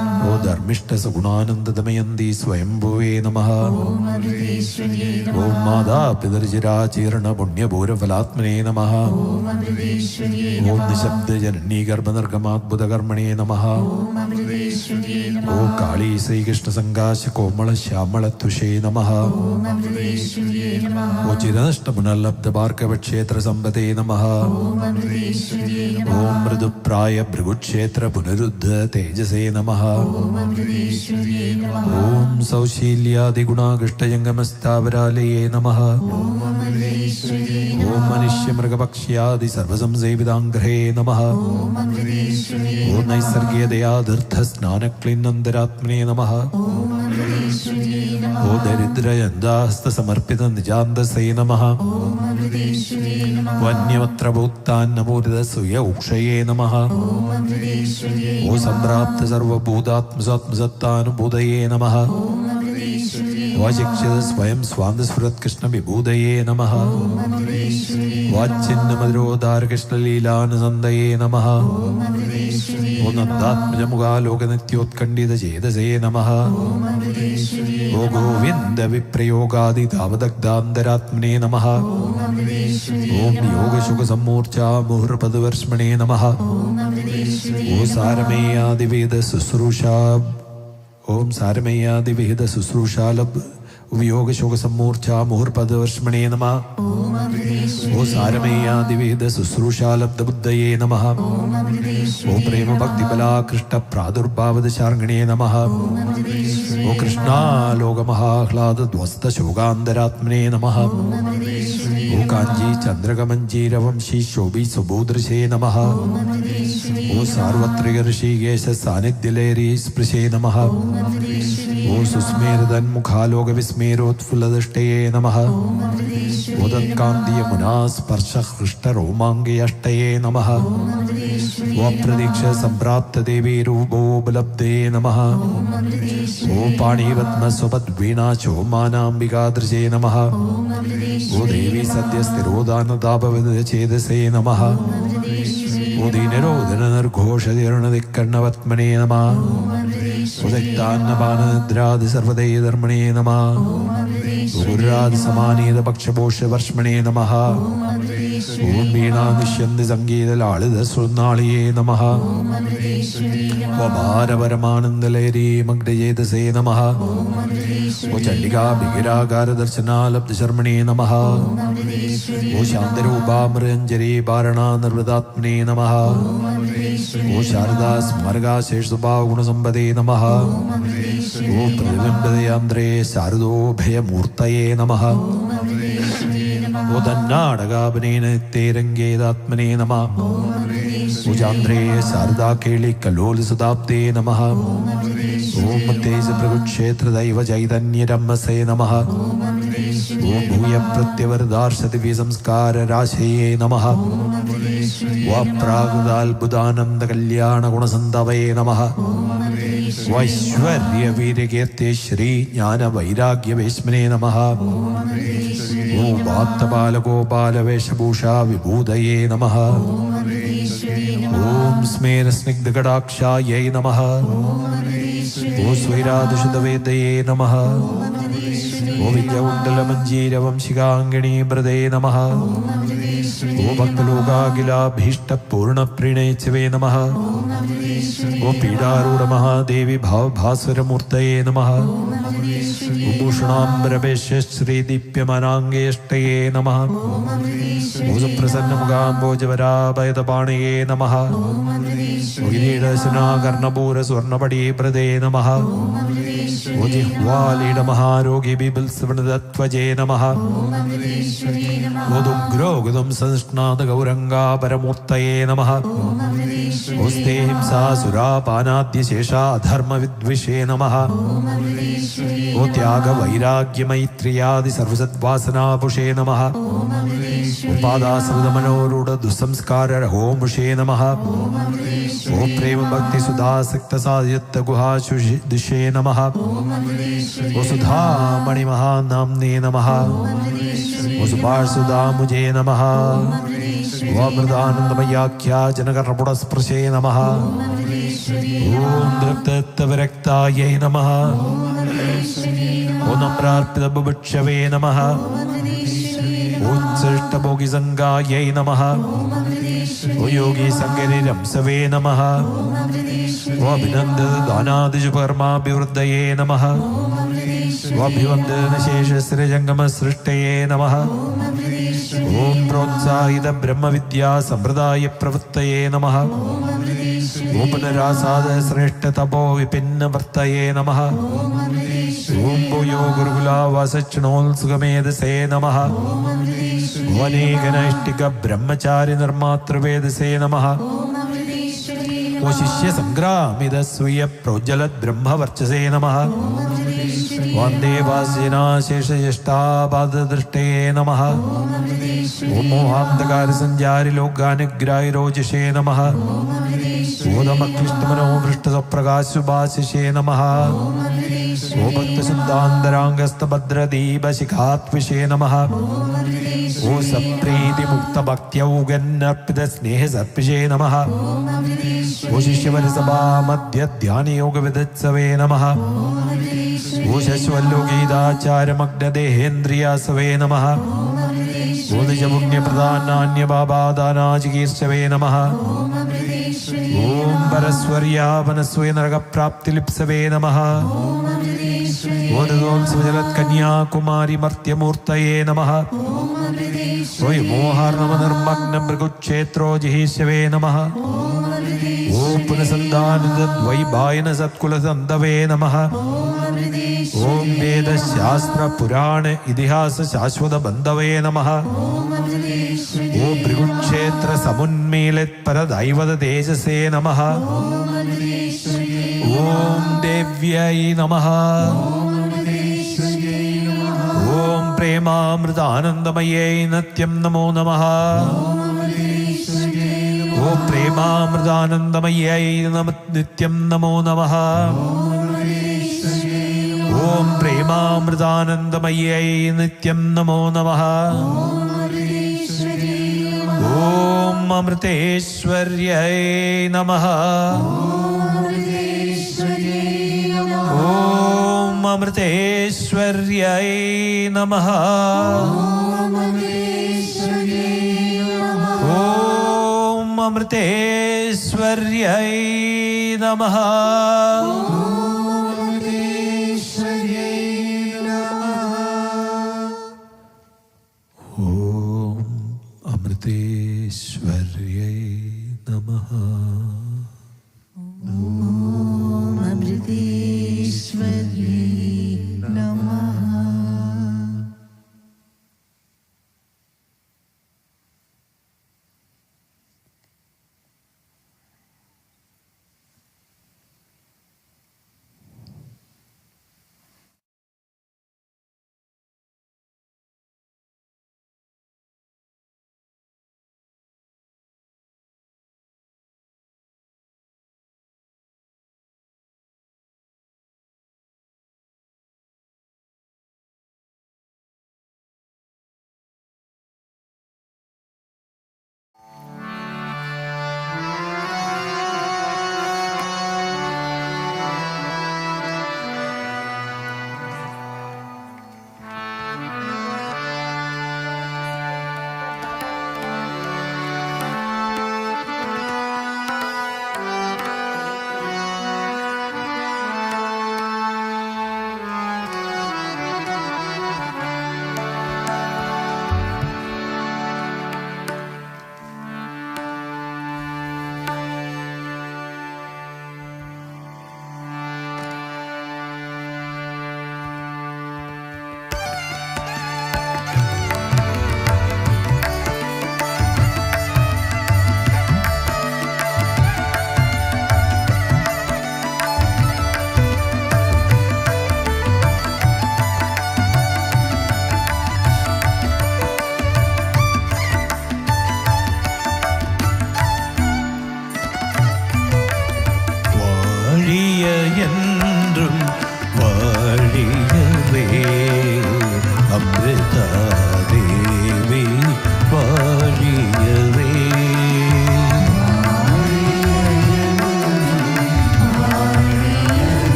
Dharmishta Sagunananda Damayandi Swayambhuve Namaha. Om Amriteshwariyai Om Mada Pidarjira Chirana Punya Bhura Phalatmane Namaha. Om Amriteshwariyai Om Nishabda Janani Garbhanargamat Buddhakarmane Namaha. Om Amriteshwariyai Om Kali Sri Krishna Sangasha Komala Shyamala Tushe Namaha. Om Amriteshwariyai Om Chiranashta Punalabdha Bharkavakshetra Sambate Namaha. Om Amriteshwariyai Om Mridupraya Brigukshetra Punaruddha Tejase Namaha. Om Amriteshwariyai Om Saushilyaadi Gunagashtayangamasthavaralaye Namaha. Om Amriteshwariyai Om Manishya Mrgapakshyaadi Sarvasam Namaha. Om Amriteshwariyai Om Naisargya Dayadhartha Snanaklinandaratmane Namaha. Om Amriteshwariyai Om Daridra Yandahasta Samarpita Nijandase Namaha. Om Amriteshwariyai Vanyamatra Bhuttan Namurida Suya Ukshaye Namaha. Om Amriteshwariyai Om Samprapta Sarva Bhudatmasatmasattan Budaye Namaha. Om Amriteshwariyai Vajikshada Swayam Swandasfurat Krishna Vibhudaye Namaha. Om Amriteshwariyai Vajchinna Madrodhar Krishna Leelanandaye Namaha. Om Amriteshwariyai Om Nandatmajamuga Lokanityotkandita Jedase Namaha. Om Amriteshwariyai O Govinda Viprayogadi Davadagdandaratmane Namaha. Om Amriteshwariyai Om Yoga Shuka Samurcha Muhurpadavarshmane Namaha. Om Amriteshwariyai O Sarameyadi Veda Susrusha. Om Sarameyadi Veda Susrushalab വിയോഗശോകസമ്മൂർച്ഛ മുഹുർപദവർഷ്മണേ നമഃ. ഓ സാരമേയാദിവേദ ശുശ്രൂഷാലബ്ധബുദ്ധയേ നമഃ. ഓ പ്രേമഭക്തിബലാകൃഷ്ട പ്രാദുർഭാവദശാർങ്ങിണേ നമഃ. ഓ കൃഷ്ണാലോകമഹാഹ്ലാദധ്വസ്തശോകാന്തരാത്മനേ നമഃ. ഓ കാഞ്ചി ചന്ദ്രകമഞ്ജീരവംശി ശോഭി സുബോധൃശേ നമഃ. ഓ സാർവത്രിക ഋഷികേശ സാന്നിധ്യലേരീ സ്പൃശേ നമഃ. ഓ സുസ്മേരതന്മുഖാലോകവിസ്മേരോത്ഫുല്ലദൃഷ്ടയേ നമഃ. ഓ തത്കാന്തിയമുനാസ്പർശഹൃഷ്ടരോമാംഗയഷ്ടയേ നമഃ. ഓ അപ്രതീക്ഷ സംപ്രാപ്തദേവീ രൂപോപലബ്ധേ നമഃ. ഓ പാണീപത്മസ്വപദ്വീണാചോമാനാംബികാദൃശേ നമഃ. ഓ ദേവി സദ്യസ്ഥിരോദാനതാപവിദചേതസേ നമഃ. ഓ ദീനരോദനനിർഘോഷതീർണദിക്കർണവത്മനേ നമഃ. ഉദക്താന്നപാനദ്രാദി സർവദൈധർമ്മണേ നമഃ. ഗുരുരാദിസമാനീതപക്ഷപോഷവർഷ്മണേ നമഃ. ഓം വീണാനിഷ്യന്തി സംഗീതലാളിതശ്രുന്നാളിയേ നമഃ. ഭാരപരമാനന്ദലഹരീ മഗ്നചേതസേ നമഃ. ഓ ചണ്ഡികാഭിഗിരാകാരദർശനാലബ്ധശർമ്മണേ നമഃ. ഓ ശാന്തരൂപാമൃഞ്ജരീ പാരണാനിർവൃതാത്മനേ നമഃ. ഓ ശാരദാ സ്മരകാശേഷുഭാഗുണസമ്പദേ നമഃ. ഓ പ്രതിബിംബദയാന്ത്രേ ശാരദോഭയമൂർത്തയേ നമഃ. ഓ തന്നാടകാപനേന തേരംഗേതാത്മനേ നമഃ. ഓ ചാന്ദ്രേ ശാരദാകേളികലോലസുതാബ്ദേ നമഃ. ഓം തേജപ്രഭുക്ഷേത്രദൈവ ചൈതന്യരമ്മസേ നമഃ. ഓം ഭൂയപ്രത്യവരദാർശദിവ്യസംസ്കാരരാശയേ നമഃ. ഓ അപ്രാകൃതാത്ഭുതാനന്ദകല്യാണഗുണസന്തവയേ നമഃ. വൈശ്വര്യവീര്യകീർത്തി ശ്രീ ജ്ഞാനവൈരാഗ്യവേശ്മനേ നമഃ. ഓ വാത്തപാലഗോപാലവേഷഭൂഷാ വിഭൂതയേ നമഃ. ഓം സ്മേരസ്നിഗ്ധകടാക്ഷായൈ നമഃ. ഓ സ്വൈരാദുഷുതവേദയേ നമഃ. ഓ വിദ്യകുണ്ടലമഞ്ജീരവംശികാംഗിണീഭൃതേ നമഃ. ഓ ഭക്തലോകാഖിലാഭീഷ്ടപൂർണപ്രണേച്ഛവേ നമഃ. ഓ പീഡാരൂഢമഹാദേവി ഭാവഭാസ്വരമൂർത്തയേ നമഃ. ഓ ഭൂഷണാംബരവേശ്രീദീപ്യമാനാംഗേഷ്ടയേ നമഃ. ഓ സുപ്രസന്നമുഖാംബോജവരാഭയതപാണയേ നമഃ. ഓ കിരീടശനാകർണപൂരസ്വർണപടീഭൃതേ നമഃ. ഓ ജിഹ്വാലീഡമഹാരോഗി ബിബിൽസ്വണതത്വജേ നമഃ. ഓ ദുഗ്രോഗുദം സംസ്നാദഗൗരംഗാപരമൂർത്തയേ നമഃ. ഓ സ്തേഹിംസാസുരാപാനാദ്യശേഷാധർമ്മവിദ്വിഷേ നമഃ. ഓ ത്യാഗവൈരാഗ്യമൈത്രിയാദി സർവസദ്വാസനാപുഷേ നമഃ. ഓ പാദാശ്രിതമനോരൂഢ-ദുസ്സംസ്കാരരഹോമുഷേ നമഃ. ഓ പ്രേമഭക്തിസുധാസക്തസായുക്തഗുഹാശുദിശേ നമഃ. ഓ സുധാമണിമഹാനാംനേ നമഃ. ഓ സുഭാഷുധാമുജേ നമഃ. ഓ അമൃതാനന്ദമയാഖ്യാജനകർണപുടസ്പൃശേ നമഃ. ഓം ദൃക്തവിരക്തായൈ നമഃ. ഓ നമ്രാർപ്പിതബുഭുക്ഷവേ നമഃ. ഉച്ഛിഷ്ടഭോഗിസംഗായൈ നമഃ. ഓ യോഗീസംഗരിരംസവേ നമഃ. ഓ അഭിനന്ദദാനാദിജുപകർമാഭിവൃദ്ധയേ നമഃ. ഓ അഭിവന്ദനശേഷസ്രജംഗമസൃഷ്ടയേ നമഃ. ഓം പ്രോത്സാഹിത ബ്രഹ്മവിദ്യാ സമ്പ്രദായ പ്രവൃത്തയേ നമഃ. ഓം പുനരാസാദ ശ്രേഷ്ഠ തപോ വിപിന്നവർത്തയേ നമഃ. ഓം ഭൂയോ ഗുരുകുലാവാസക്ഷണോത്സുഖമേധസേ നമഃ. അനേകനൈഷ്ഠിക ബ്രഹ്മചാരി നിർമാതൃവേദസേ നമഃ. ഓ ശിഷ്യസംഗ്രാമിത സ്വീയ പ്രോജ്വലത് ബ്രഹ്മവർച്ചസേ നമഃ. വന്ദേ വാസ്യനാശേഷയഷ്ടാപാദദൃഷ്ടേ നമഃ. ഓം മോഹാന്തകാരസഞ്ചാരി ലോകാനുഗ്രാഹിരോജിഷേ നമഃ. ഓദമക്ലിഷ്ടമനോവൃഷ്ടപ്രകാശുഭാശിഷേ നമഃ. ഓ ഭക്തശുദ്ധാന്തരാംഗസ്തഭദ്രദീപശിഖാത്വിഷേ നമഃ. ഓ സപ്രീതിമുക്തഭക്ത്യൗഗന്നർപ്പിതസ്നേഹസർപ്പിഷേ നമഃ. ഓ ശിഷ്യവരസഭാമധ്യധ്യാനയോഗവിദത്സവേ നമഃ. ഓ ശശ്വല്ലോകീതാചാരമഗ്നദേഹേന്ദ്രിയാസവേ നമഃ. ഓ നിജപുണ്യപ്രധാനാന്യബാബാദാനാചികീർഷവേ നമഃ. ഓം പരസ്വർയാപനസ്വയ നരകപ്രാപ്തിലിപ്സവേ നമഃ. ഓ കന്യാകുമാരി മർത്യമൂർത്തയേ നമഃ. ഓം മോഹാർണവ നിർമ്മഗ്ന ഭൃഗുക്ഷേത്രോ ജിഹീശവേ നമഃ. ഓം പുനസന്ധാനദ്വൈഭായന സത്കുലസന്ധവേ നമഃ. ഓം വേദശാസ്ത്ര പുരാണ ഇതിഹാസ ശാശ്വത ബന്ധവേ നമഃ. ഓം ഭൃഗുക്ഷേത്ര സമുന്മീലിത് പരദൈവത തേജസേ നമഃ. ഓം ദേവ്യൈ നമഃ. ഓം പ്രേമാമൃതാനന്ദമയൈ നിത്യം നമോ നമഃ. ഓം പ്രേമാമൃതാനന്ദമയൈ നിത്യം നമോ നമഃ. ഓം പ്രേമാമൃതാനന്ദമയൈ നിത്യം നമോ നമഃ. ഓം അമൃതേശ്വർയൈ നമഃ. ഓം അമൃതേശ്വർയൈ നമഃ. ഓം അമൃതേശ്വർയൈ നമഃ. ഓം അമൃതേശ്വർയൈ നമഃ. അമൃതേശ്വര്യൈ നമഃ.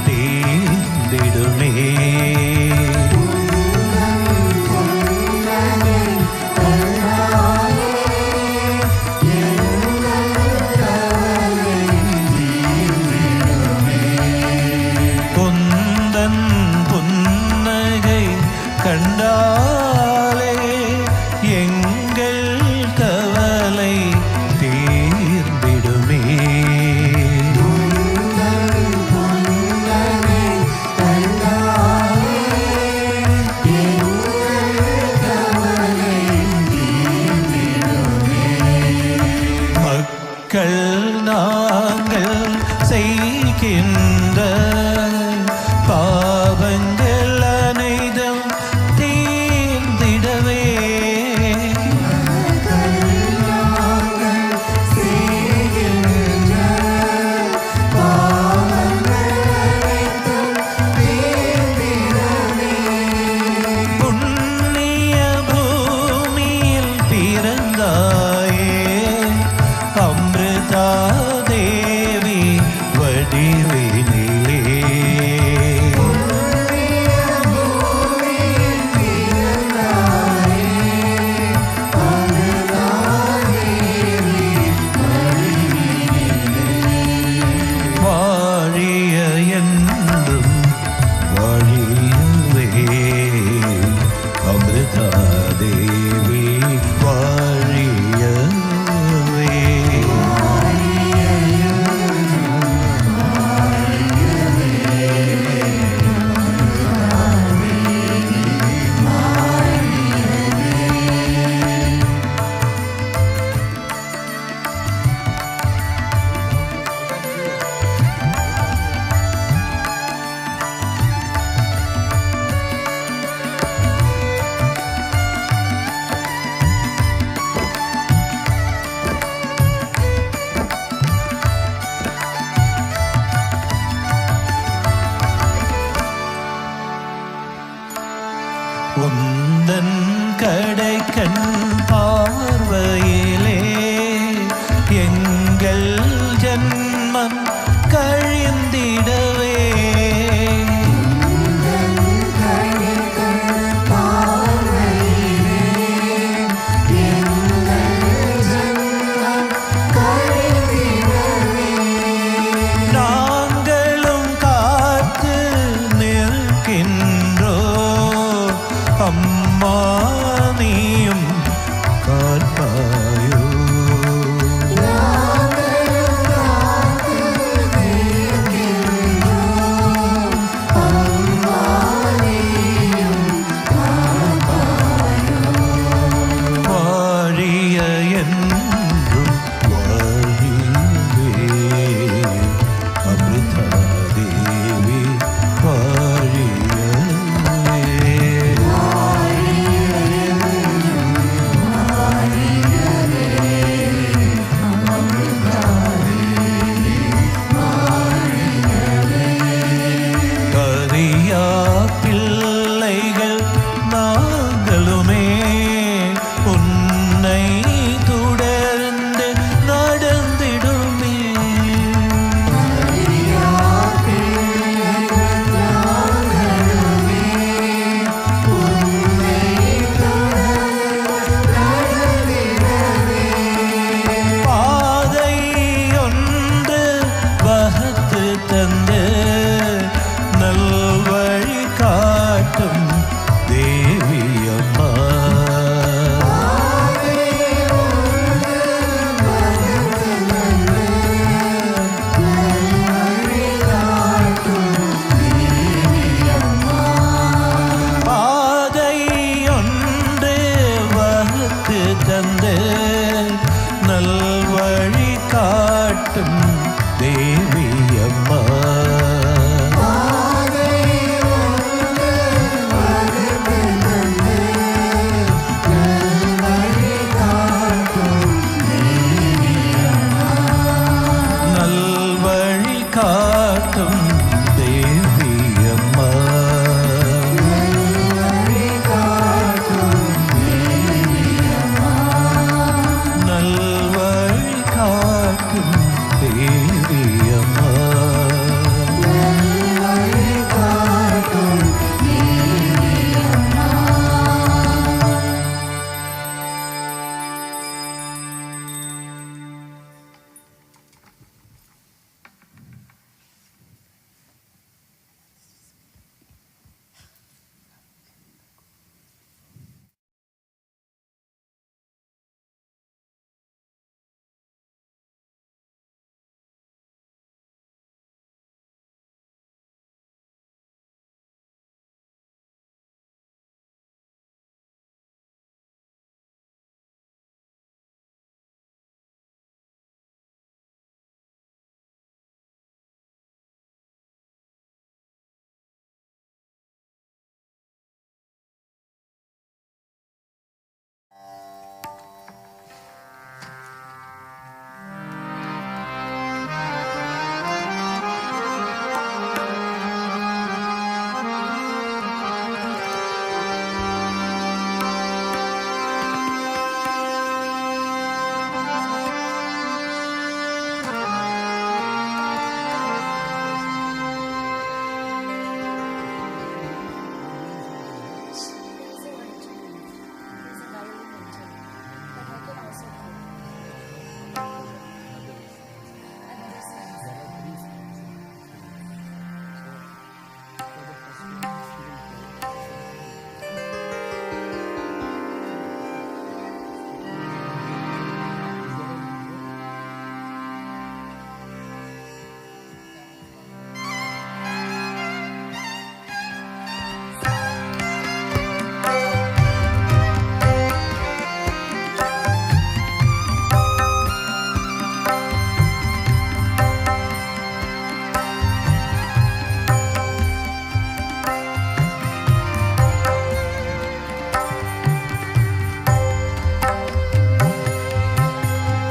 தீர்ந்திடுமே.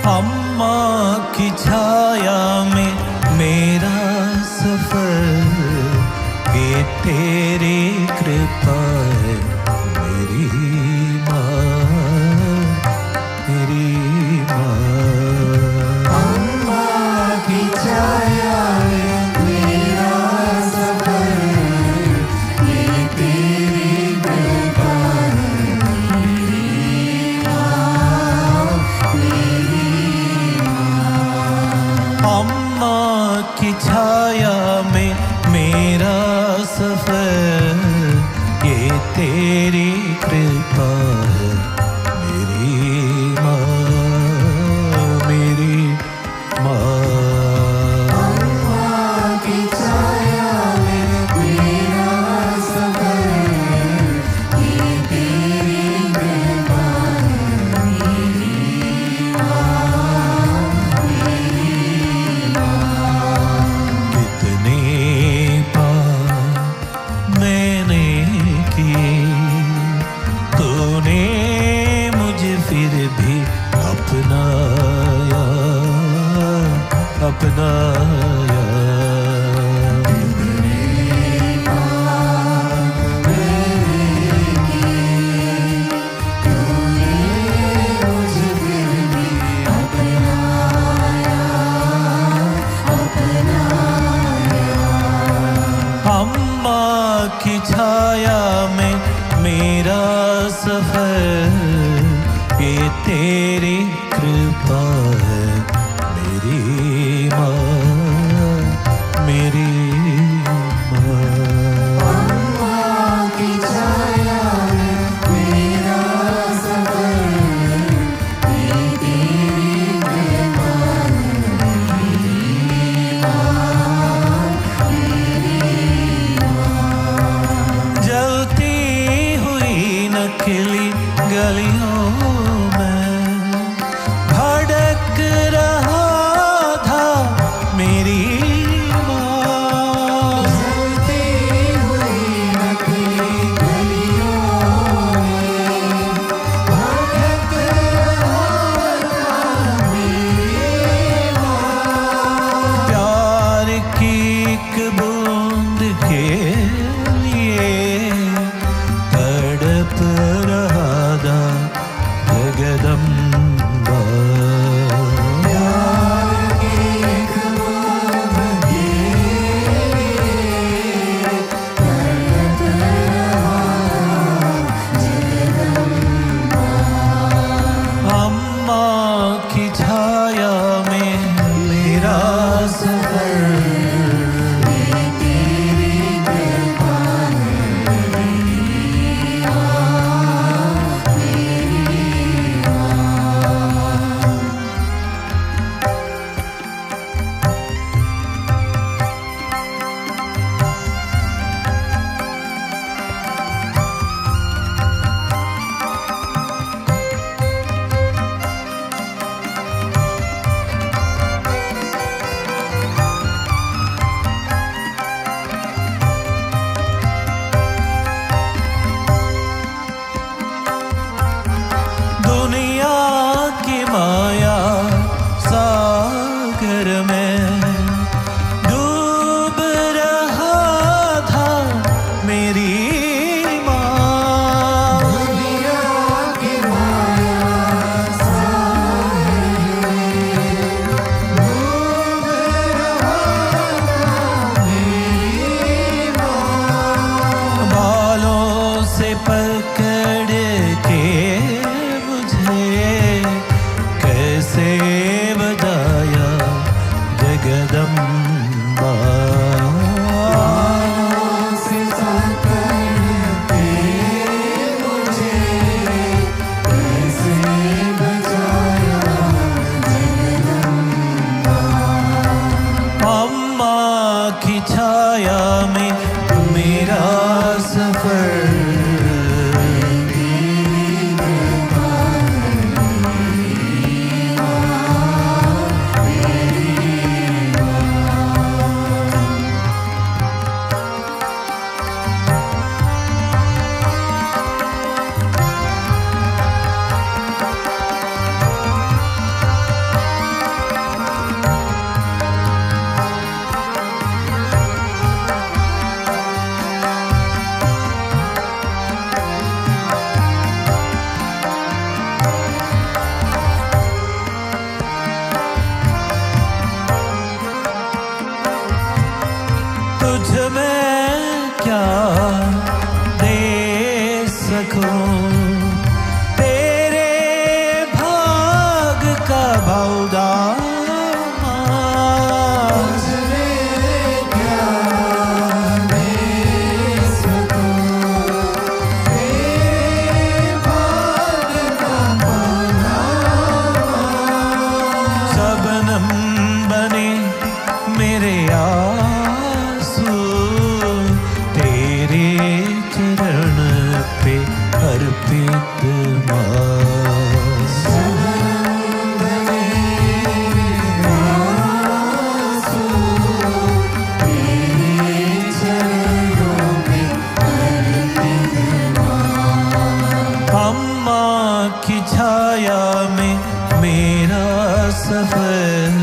अम्मा की छाया में मेरा सफर, ये तेरी कृपा है मेरी माँ, मेरी माँ। अम्मा की छाया में मेरा सफर, ये तेरी कृपा है मेरी माँ, मेरी माँ। अम्मा की छाया में मेरा सफर, ये तेरी कृपा है मेरी माँ, मेरी माँ। अम्मा की छाया में मेरा सफर, ये तेरी कृपा है मेरी माँ, मेरी माँ। कितने पाप मैंने किए, तूने मुझे फिर भी अपनाया, अपनाया। अम्मा की छाया में मेरा सफर, ये तेरी कृपा है मेरी माँ, मेरी माँ। अम्मा की छाया में मेरा सफर, ये तेरी कृपा है मेरी माँ, मेरी माँ। जलती हुई नकली गलियों में भड़क रहा था मेरी माँ। जलती हुई नकली गलियों में भटक रहा था मेरी माँ। प्यार की एक बूंद के लिए तड़प रहा था जगदम्बा। प्यार की एक बूंद के लिए तड़प रहा जगदम्बा। अम्मा की छाया में मेरा सफर, ये तेरी कृपा है मेरी माँ, मेरी माँ। दुनिया की माया सागर में डूब रहा था मेरी माँ। दुनिया की माया सागर में डूब रहा था मेरी माँ। बालों से पकड़ के मुझे माया में मेरा सफर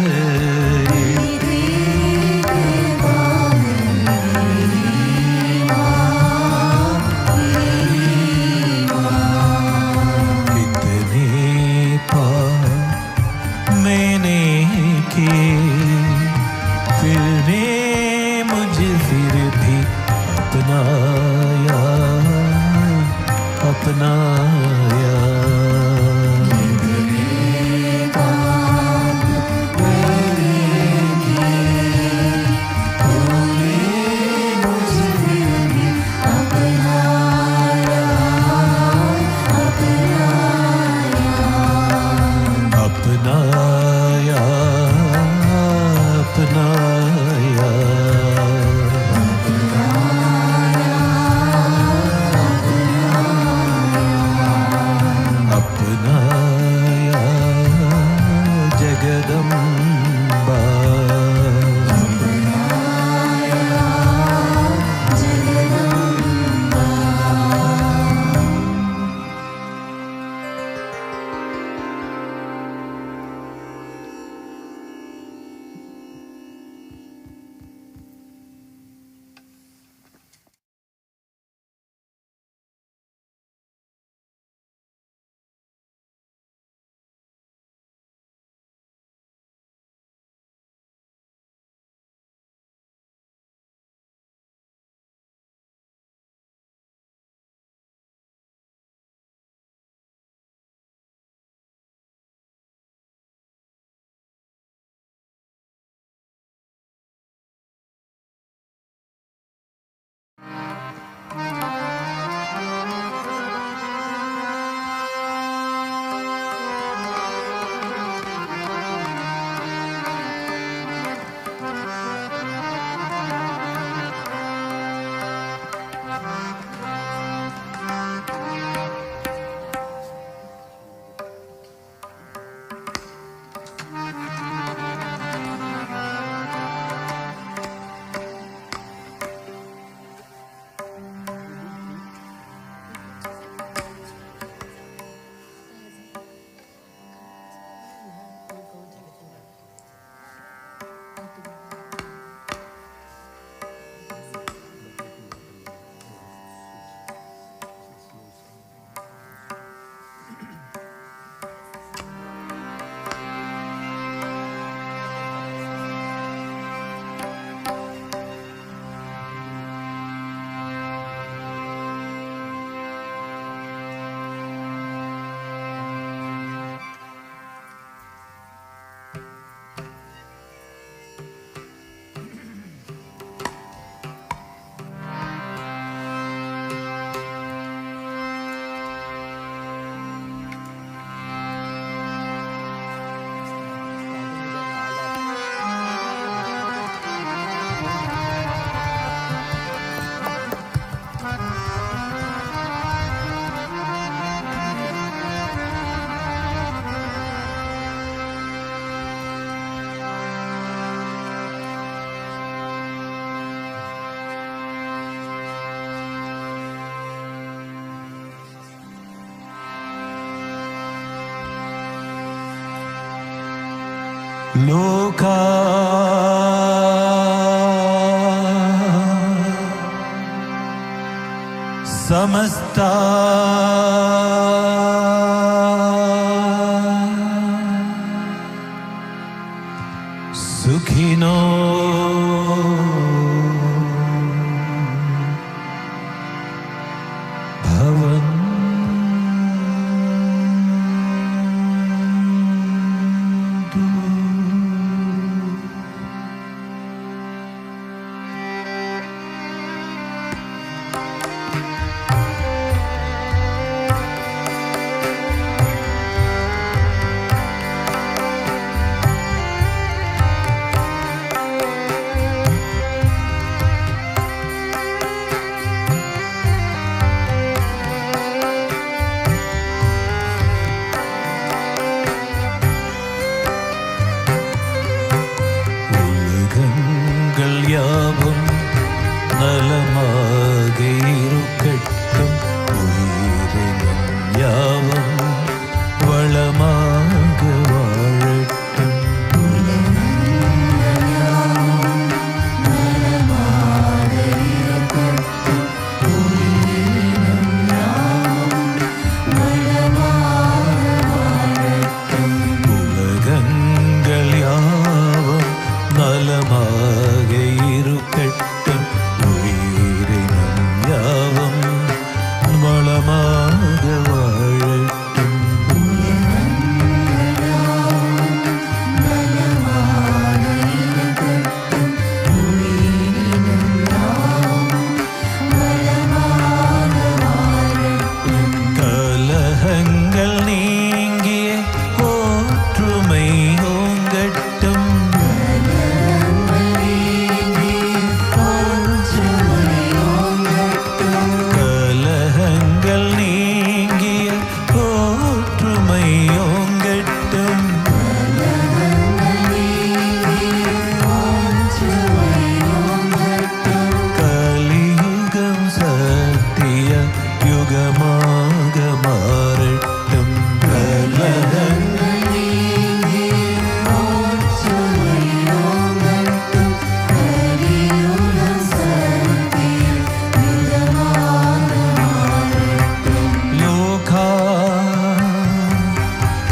लोका समस्ता सुखिनो வளம்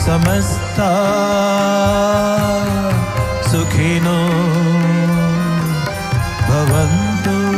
samasta sukhino bhavantu.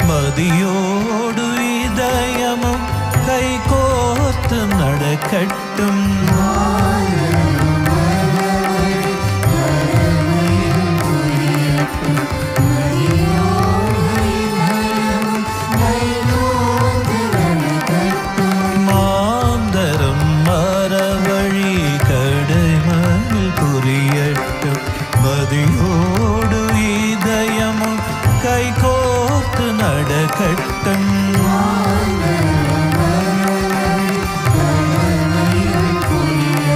மதியோடு இதயமும் கைகோர்த்து நடக்கட்டும். மாந்தரம் மரவழி கடமையில் புரியட்டும். மதியோடு இதயமும் கைகோர்த்து நடக்கட்டும். மாந்தரம் மரவழி கடமையில் புரியட்டும்.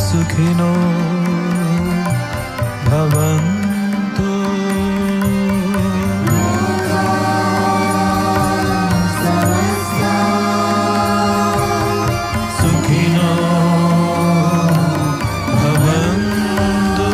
सुखिनो भवन्तु सुखिनो भवन्तु।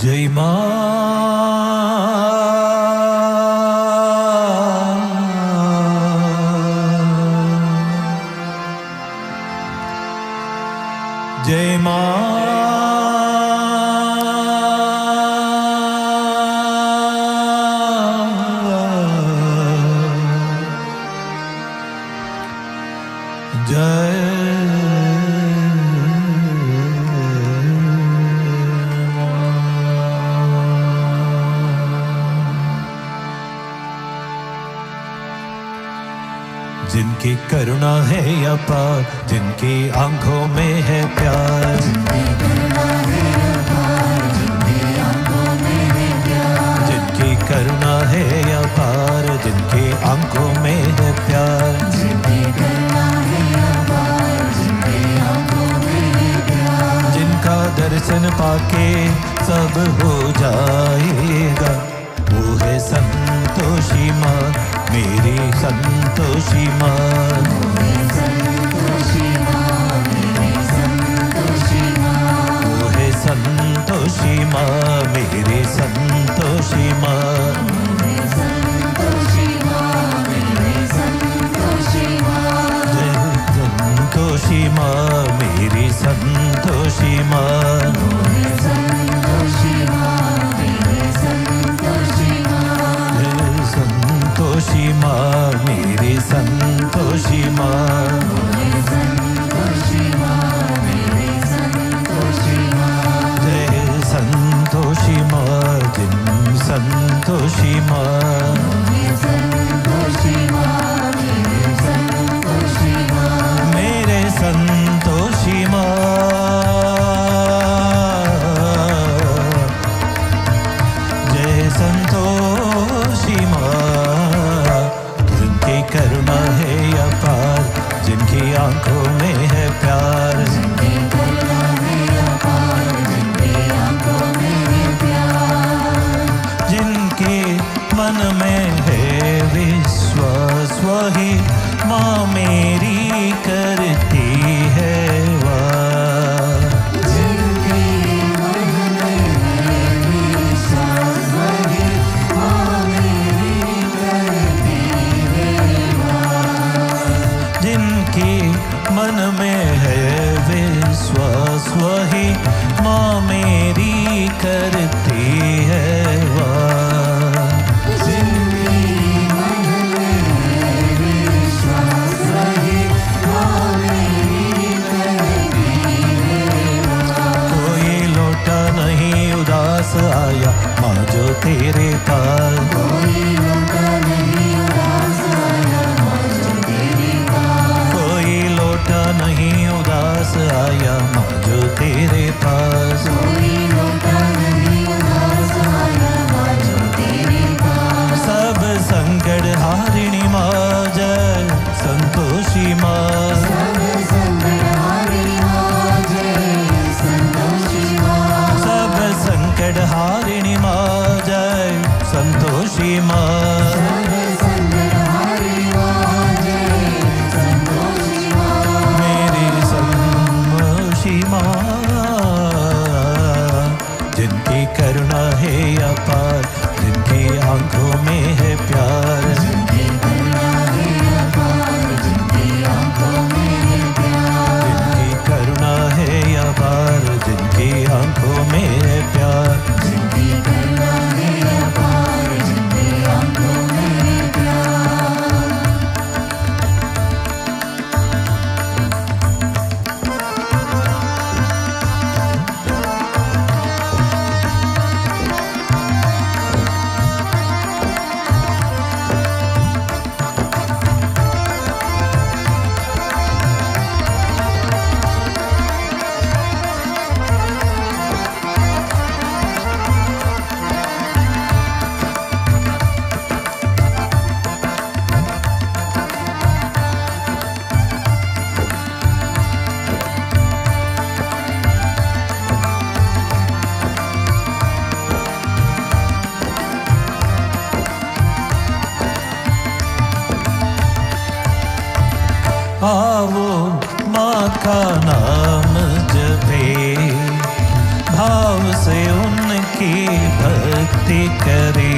जय मां जय मां जिनकी करुणा है अपार, जिनकी आंखों में है प्यार, जिनकी करुणा है अपार, जिनकी आंखों में है प्यार, जिनकी करुणा है अपार, जिनकी आंखों में है प्यार, जिनकी करुणा है अपार, जिनकी आंखों में है प्यार, जिनका दर्शन पाके सब हो जाएगा, वो है संतोषी माँ, मेरी संतोषी माँ, वो है संतोषी माँ, मेरी संतोषी माँ, वो है संतोषी माँ, मेरी संतोषी माँ, वो है संतोषी माँ, मेरी संतोषी माँ, जय संतोषी माँ, मेरी संतोषी माँ, वो है संतोषी माँ, मेरी संतोषी माँ, संतोषी माँ, मेरी संतोषी माँ, संतोषी माँ, मेरी संतोषी माँ, जय संतोषी माँ, जिन संतोषी माँ, संतोषी माँ, मेरी संतोषी माँ, मेरे संतोषी माँ, जय संतोषी माँ, करुणा है अपार, जिनकी आंखों में है प्यार, जिनकी करुणा है अपार, जिनकी आंखों में है प्यार, जिनके मन में है विश्वास, वही माँ मेरी करती है वार, जिनके मन में है विश्वास, वही माँ मेरी करती है, जिनके मन में है विश्वास, वही माँ मेरी करती है वार, जिनके मन में है विश्वास, वही माँ मेरी आओ माँ का नाम जपे, भाव से उनकी भक्ति करे।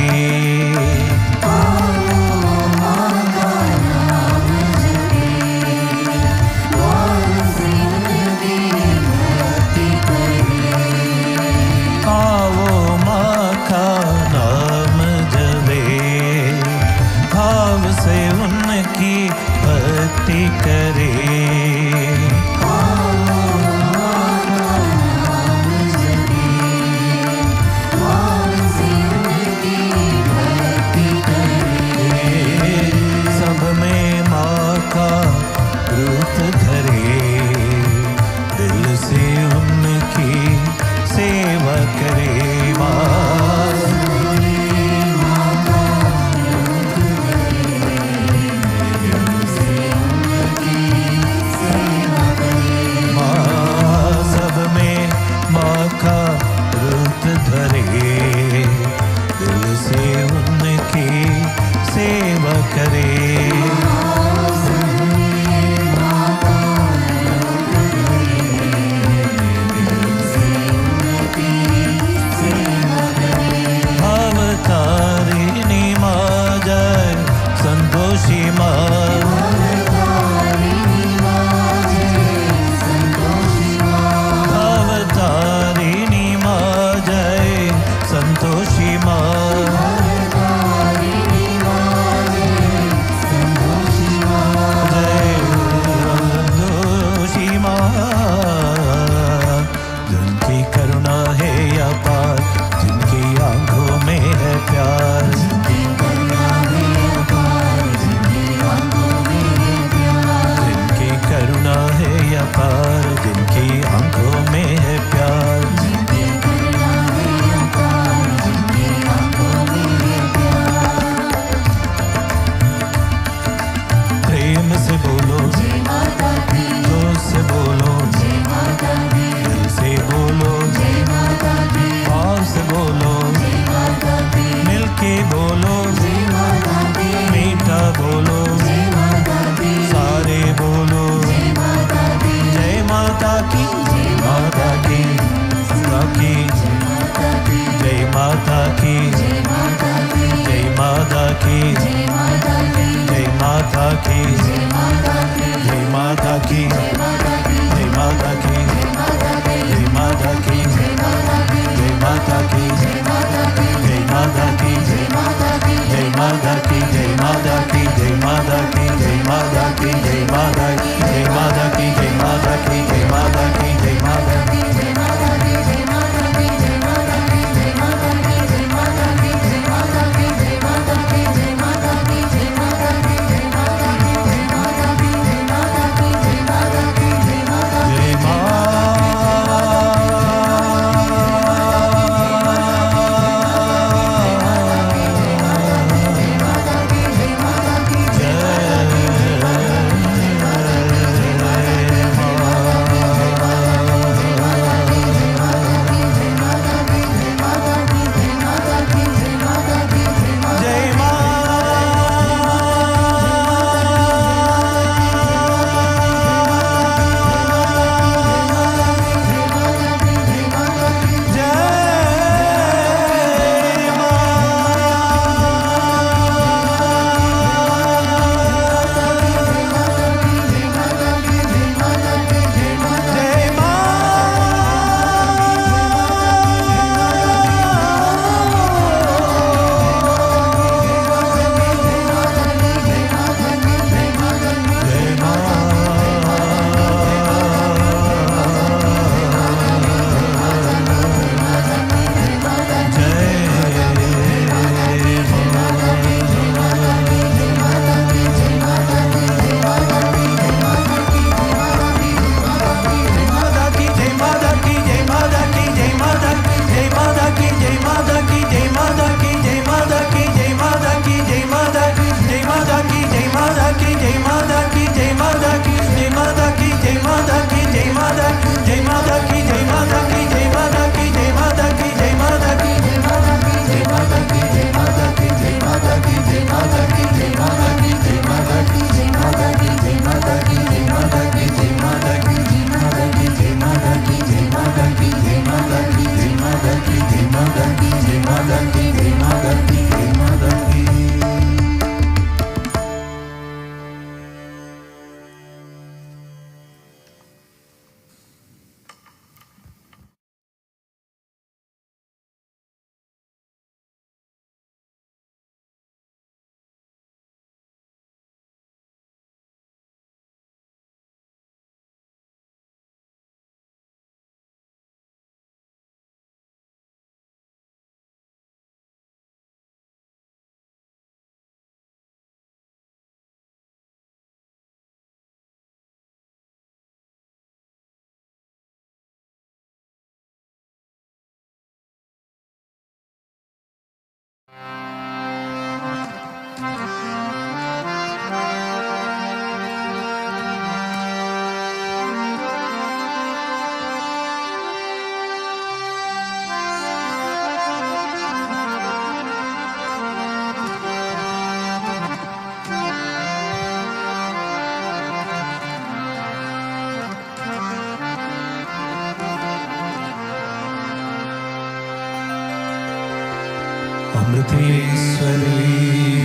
अमृतेश्वरी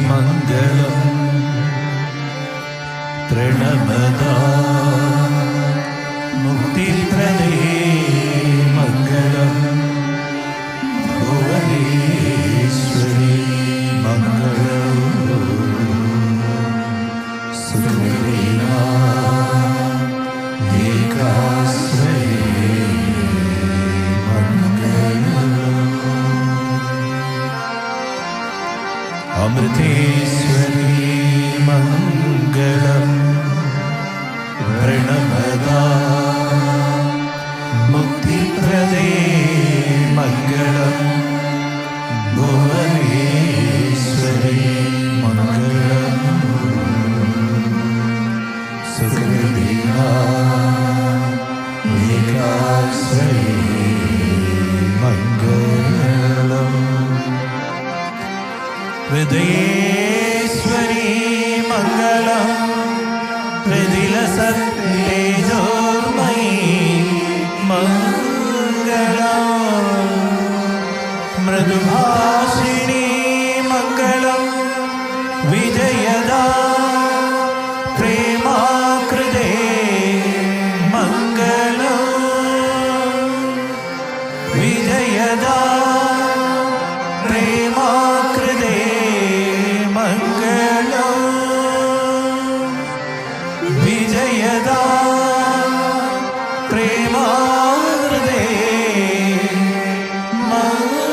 मङ्गलम् प्रणमदा मुक्तिप्रदे मङ्गलम् भुवनेश्वरी मङ्गलम् सुखदेवा एकाश्रये मङ्गलम् अमृतेश्वरी मङ्गलम् प्रणमदा मुक्तिप्रदे मङ्गलम् भुवनेश्वरी मङ्गलम् सुखदेवा एकाश्रये मङ्गलम् हृदयेश्वरी मङ्गलम् हृदिलसत्तेजोर्मयी मङ्गलम् मृदुभाषिणी मङ्गलम् विजयदा प्रेमाकृते मङ्गलम् विजयदा प्रेमाकृते मङ्गलम् विजयदा प्रेमाकृते मङ्गलम्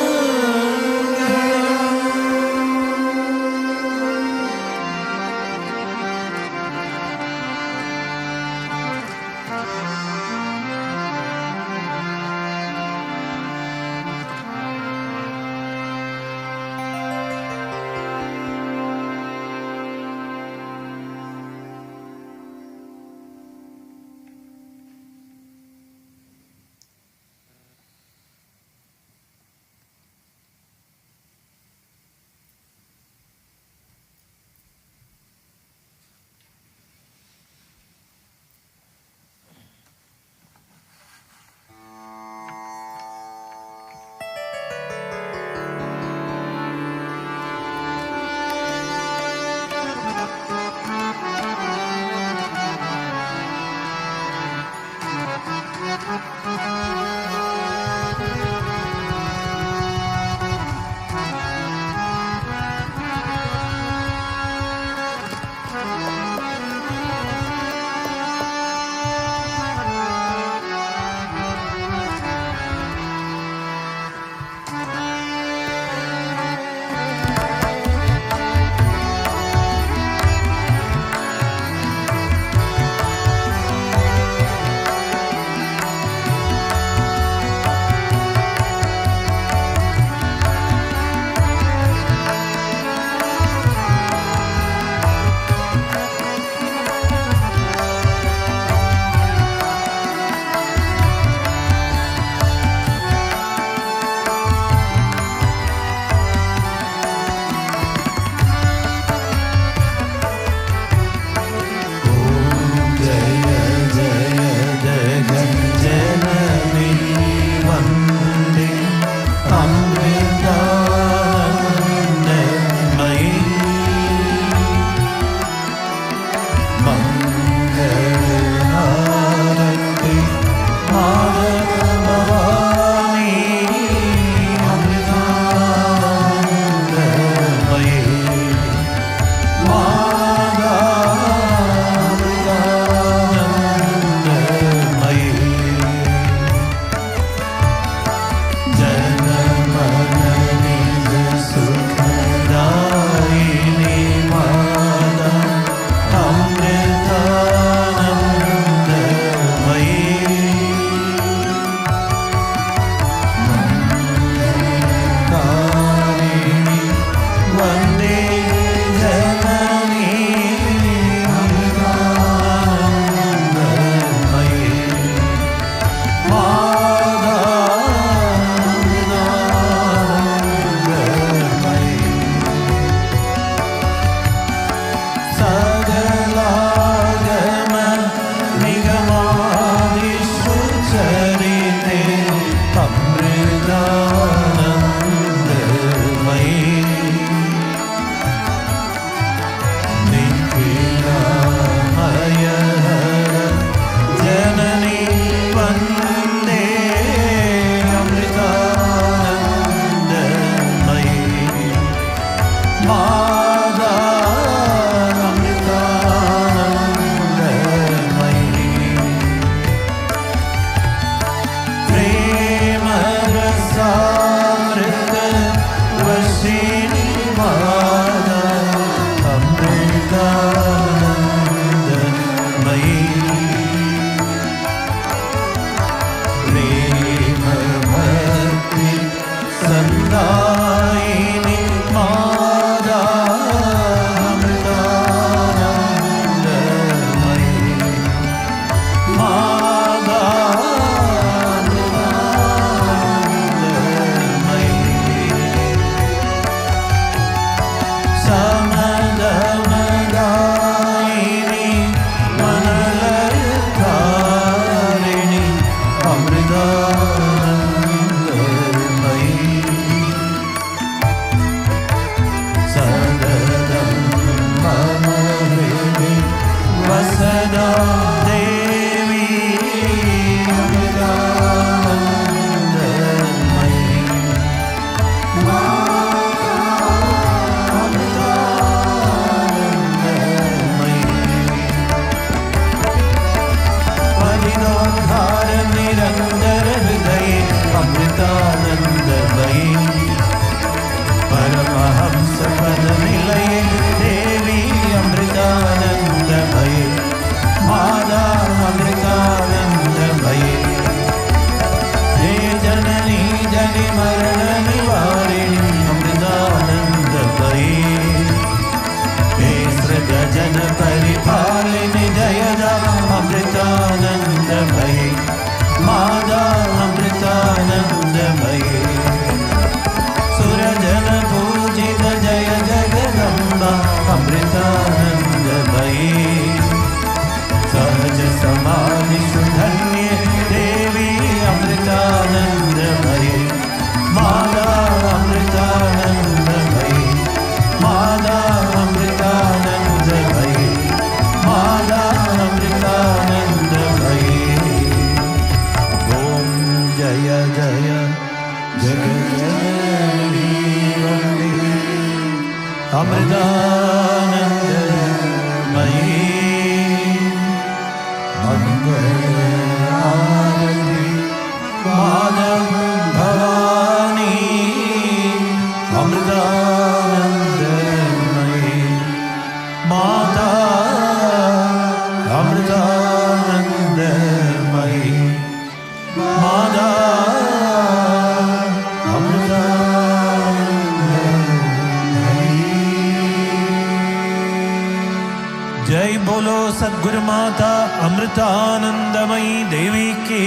जय बोलो सद्गुरु माता अमृतानंदमयी देवी की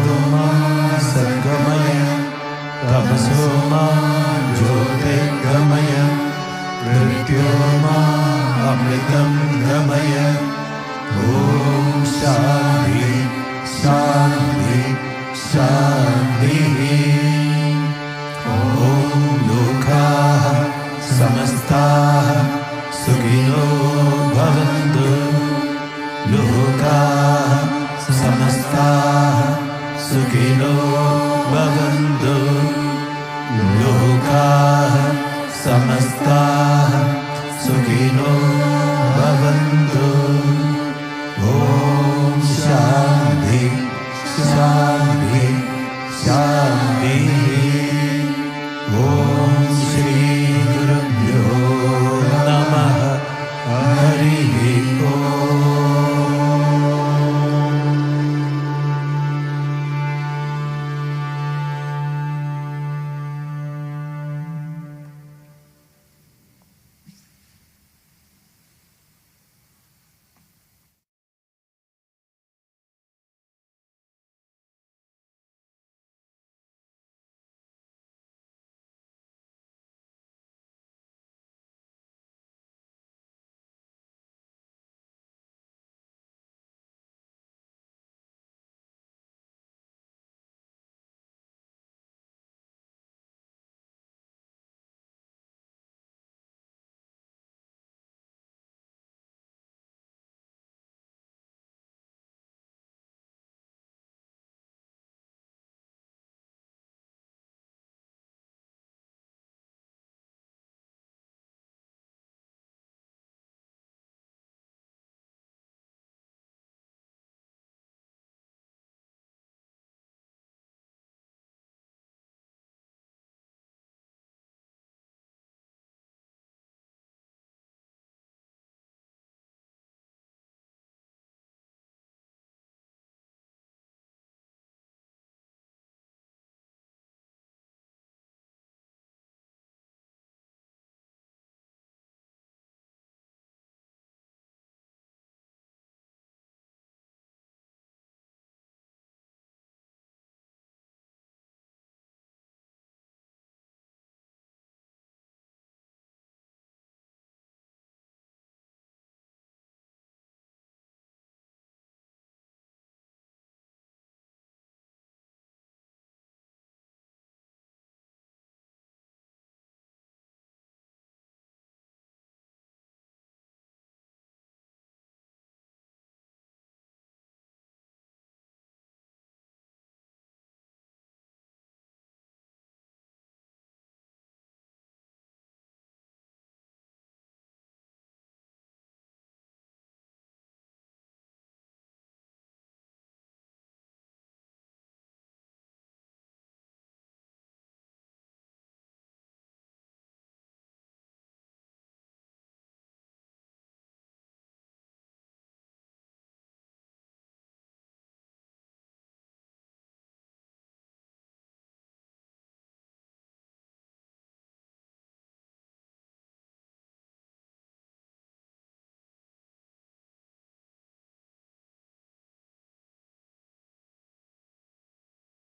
असतोमा सद्गमय तमसोमा ज्योतिर्गमय मृत्योर्मा अमृतं गमय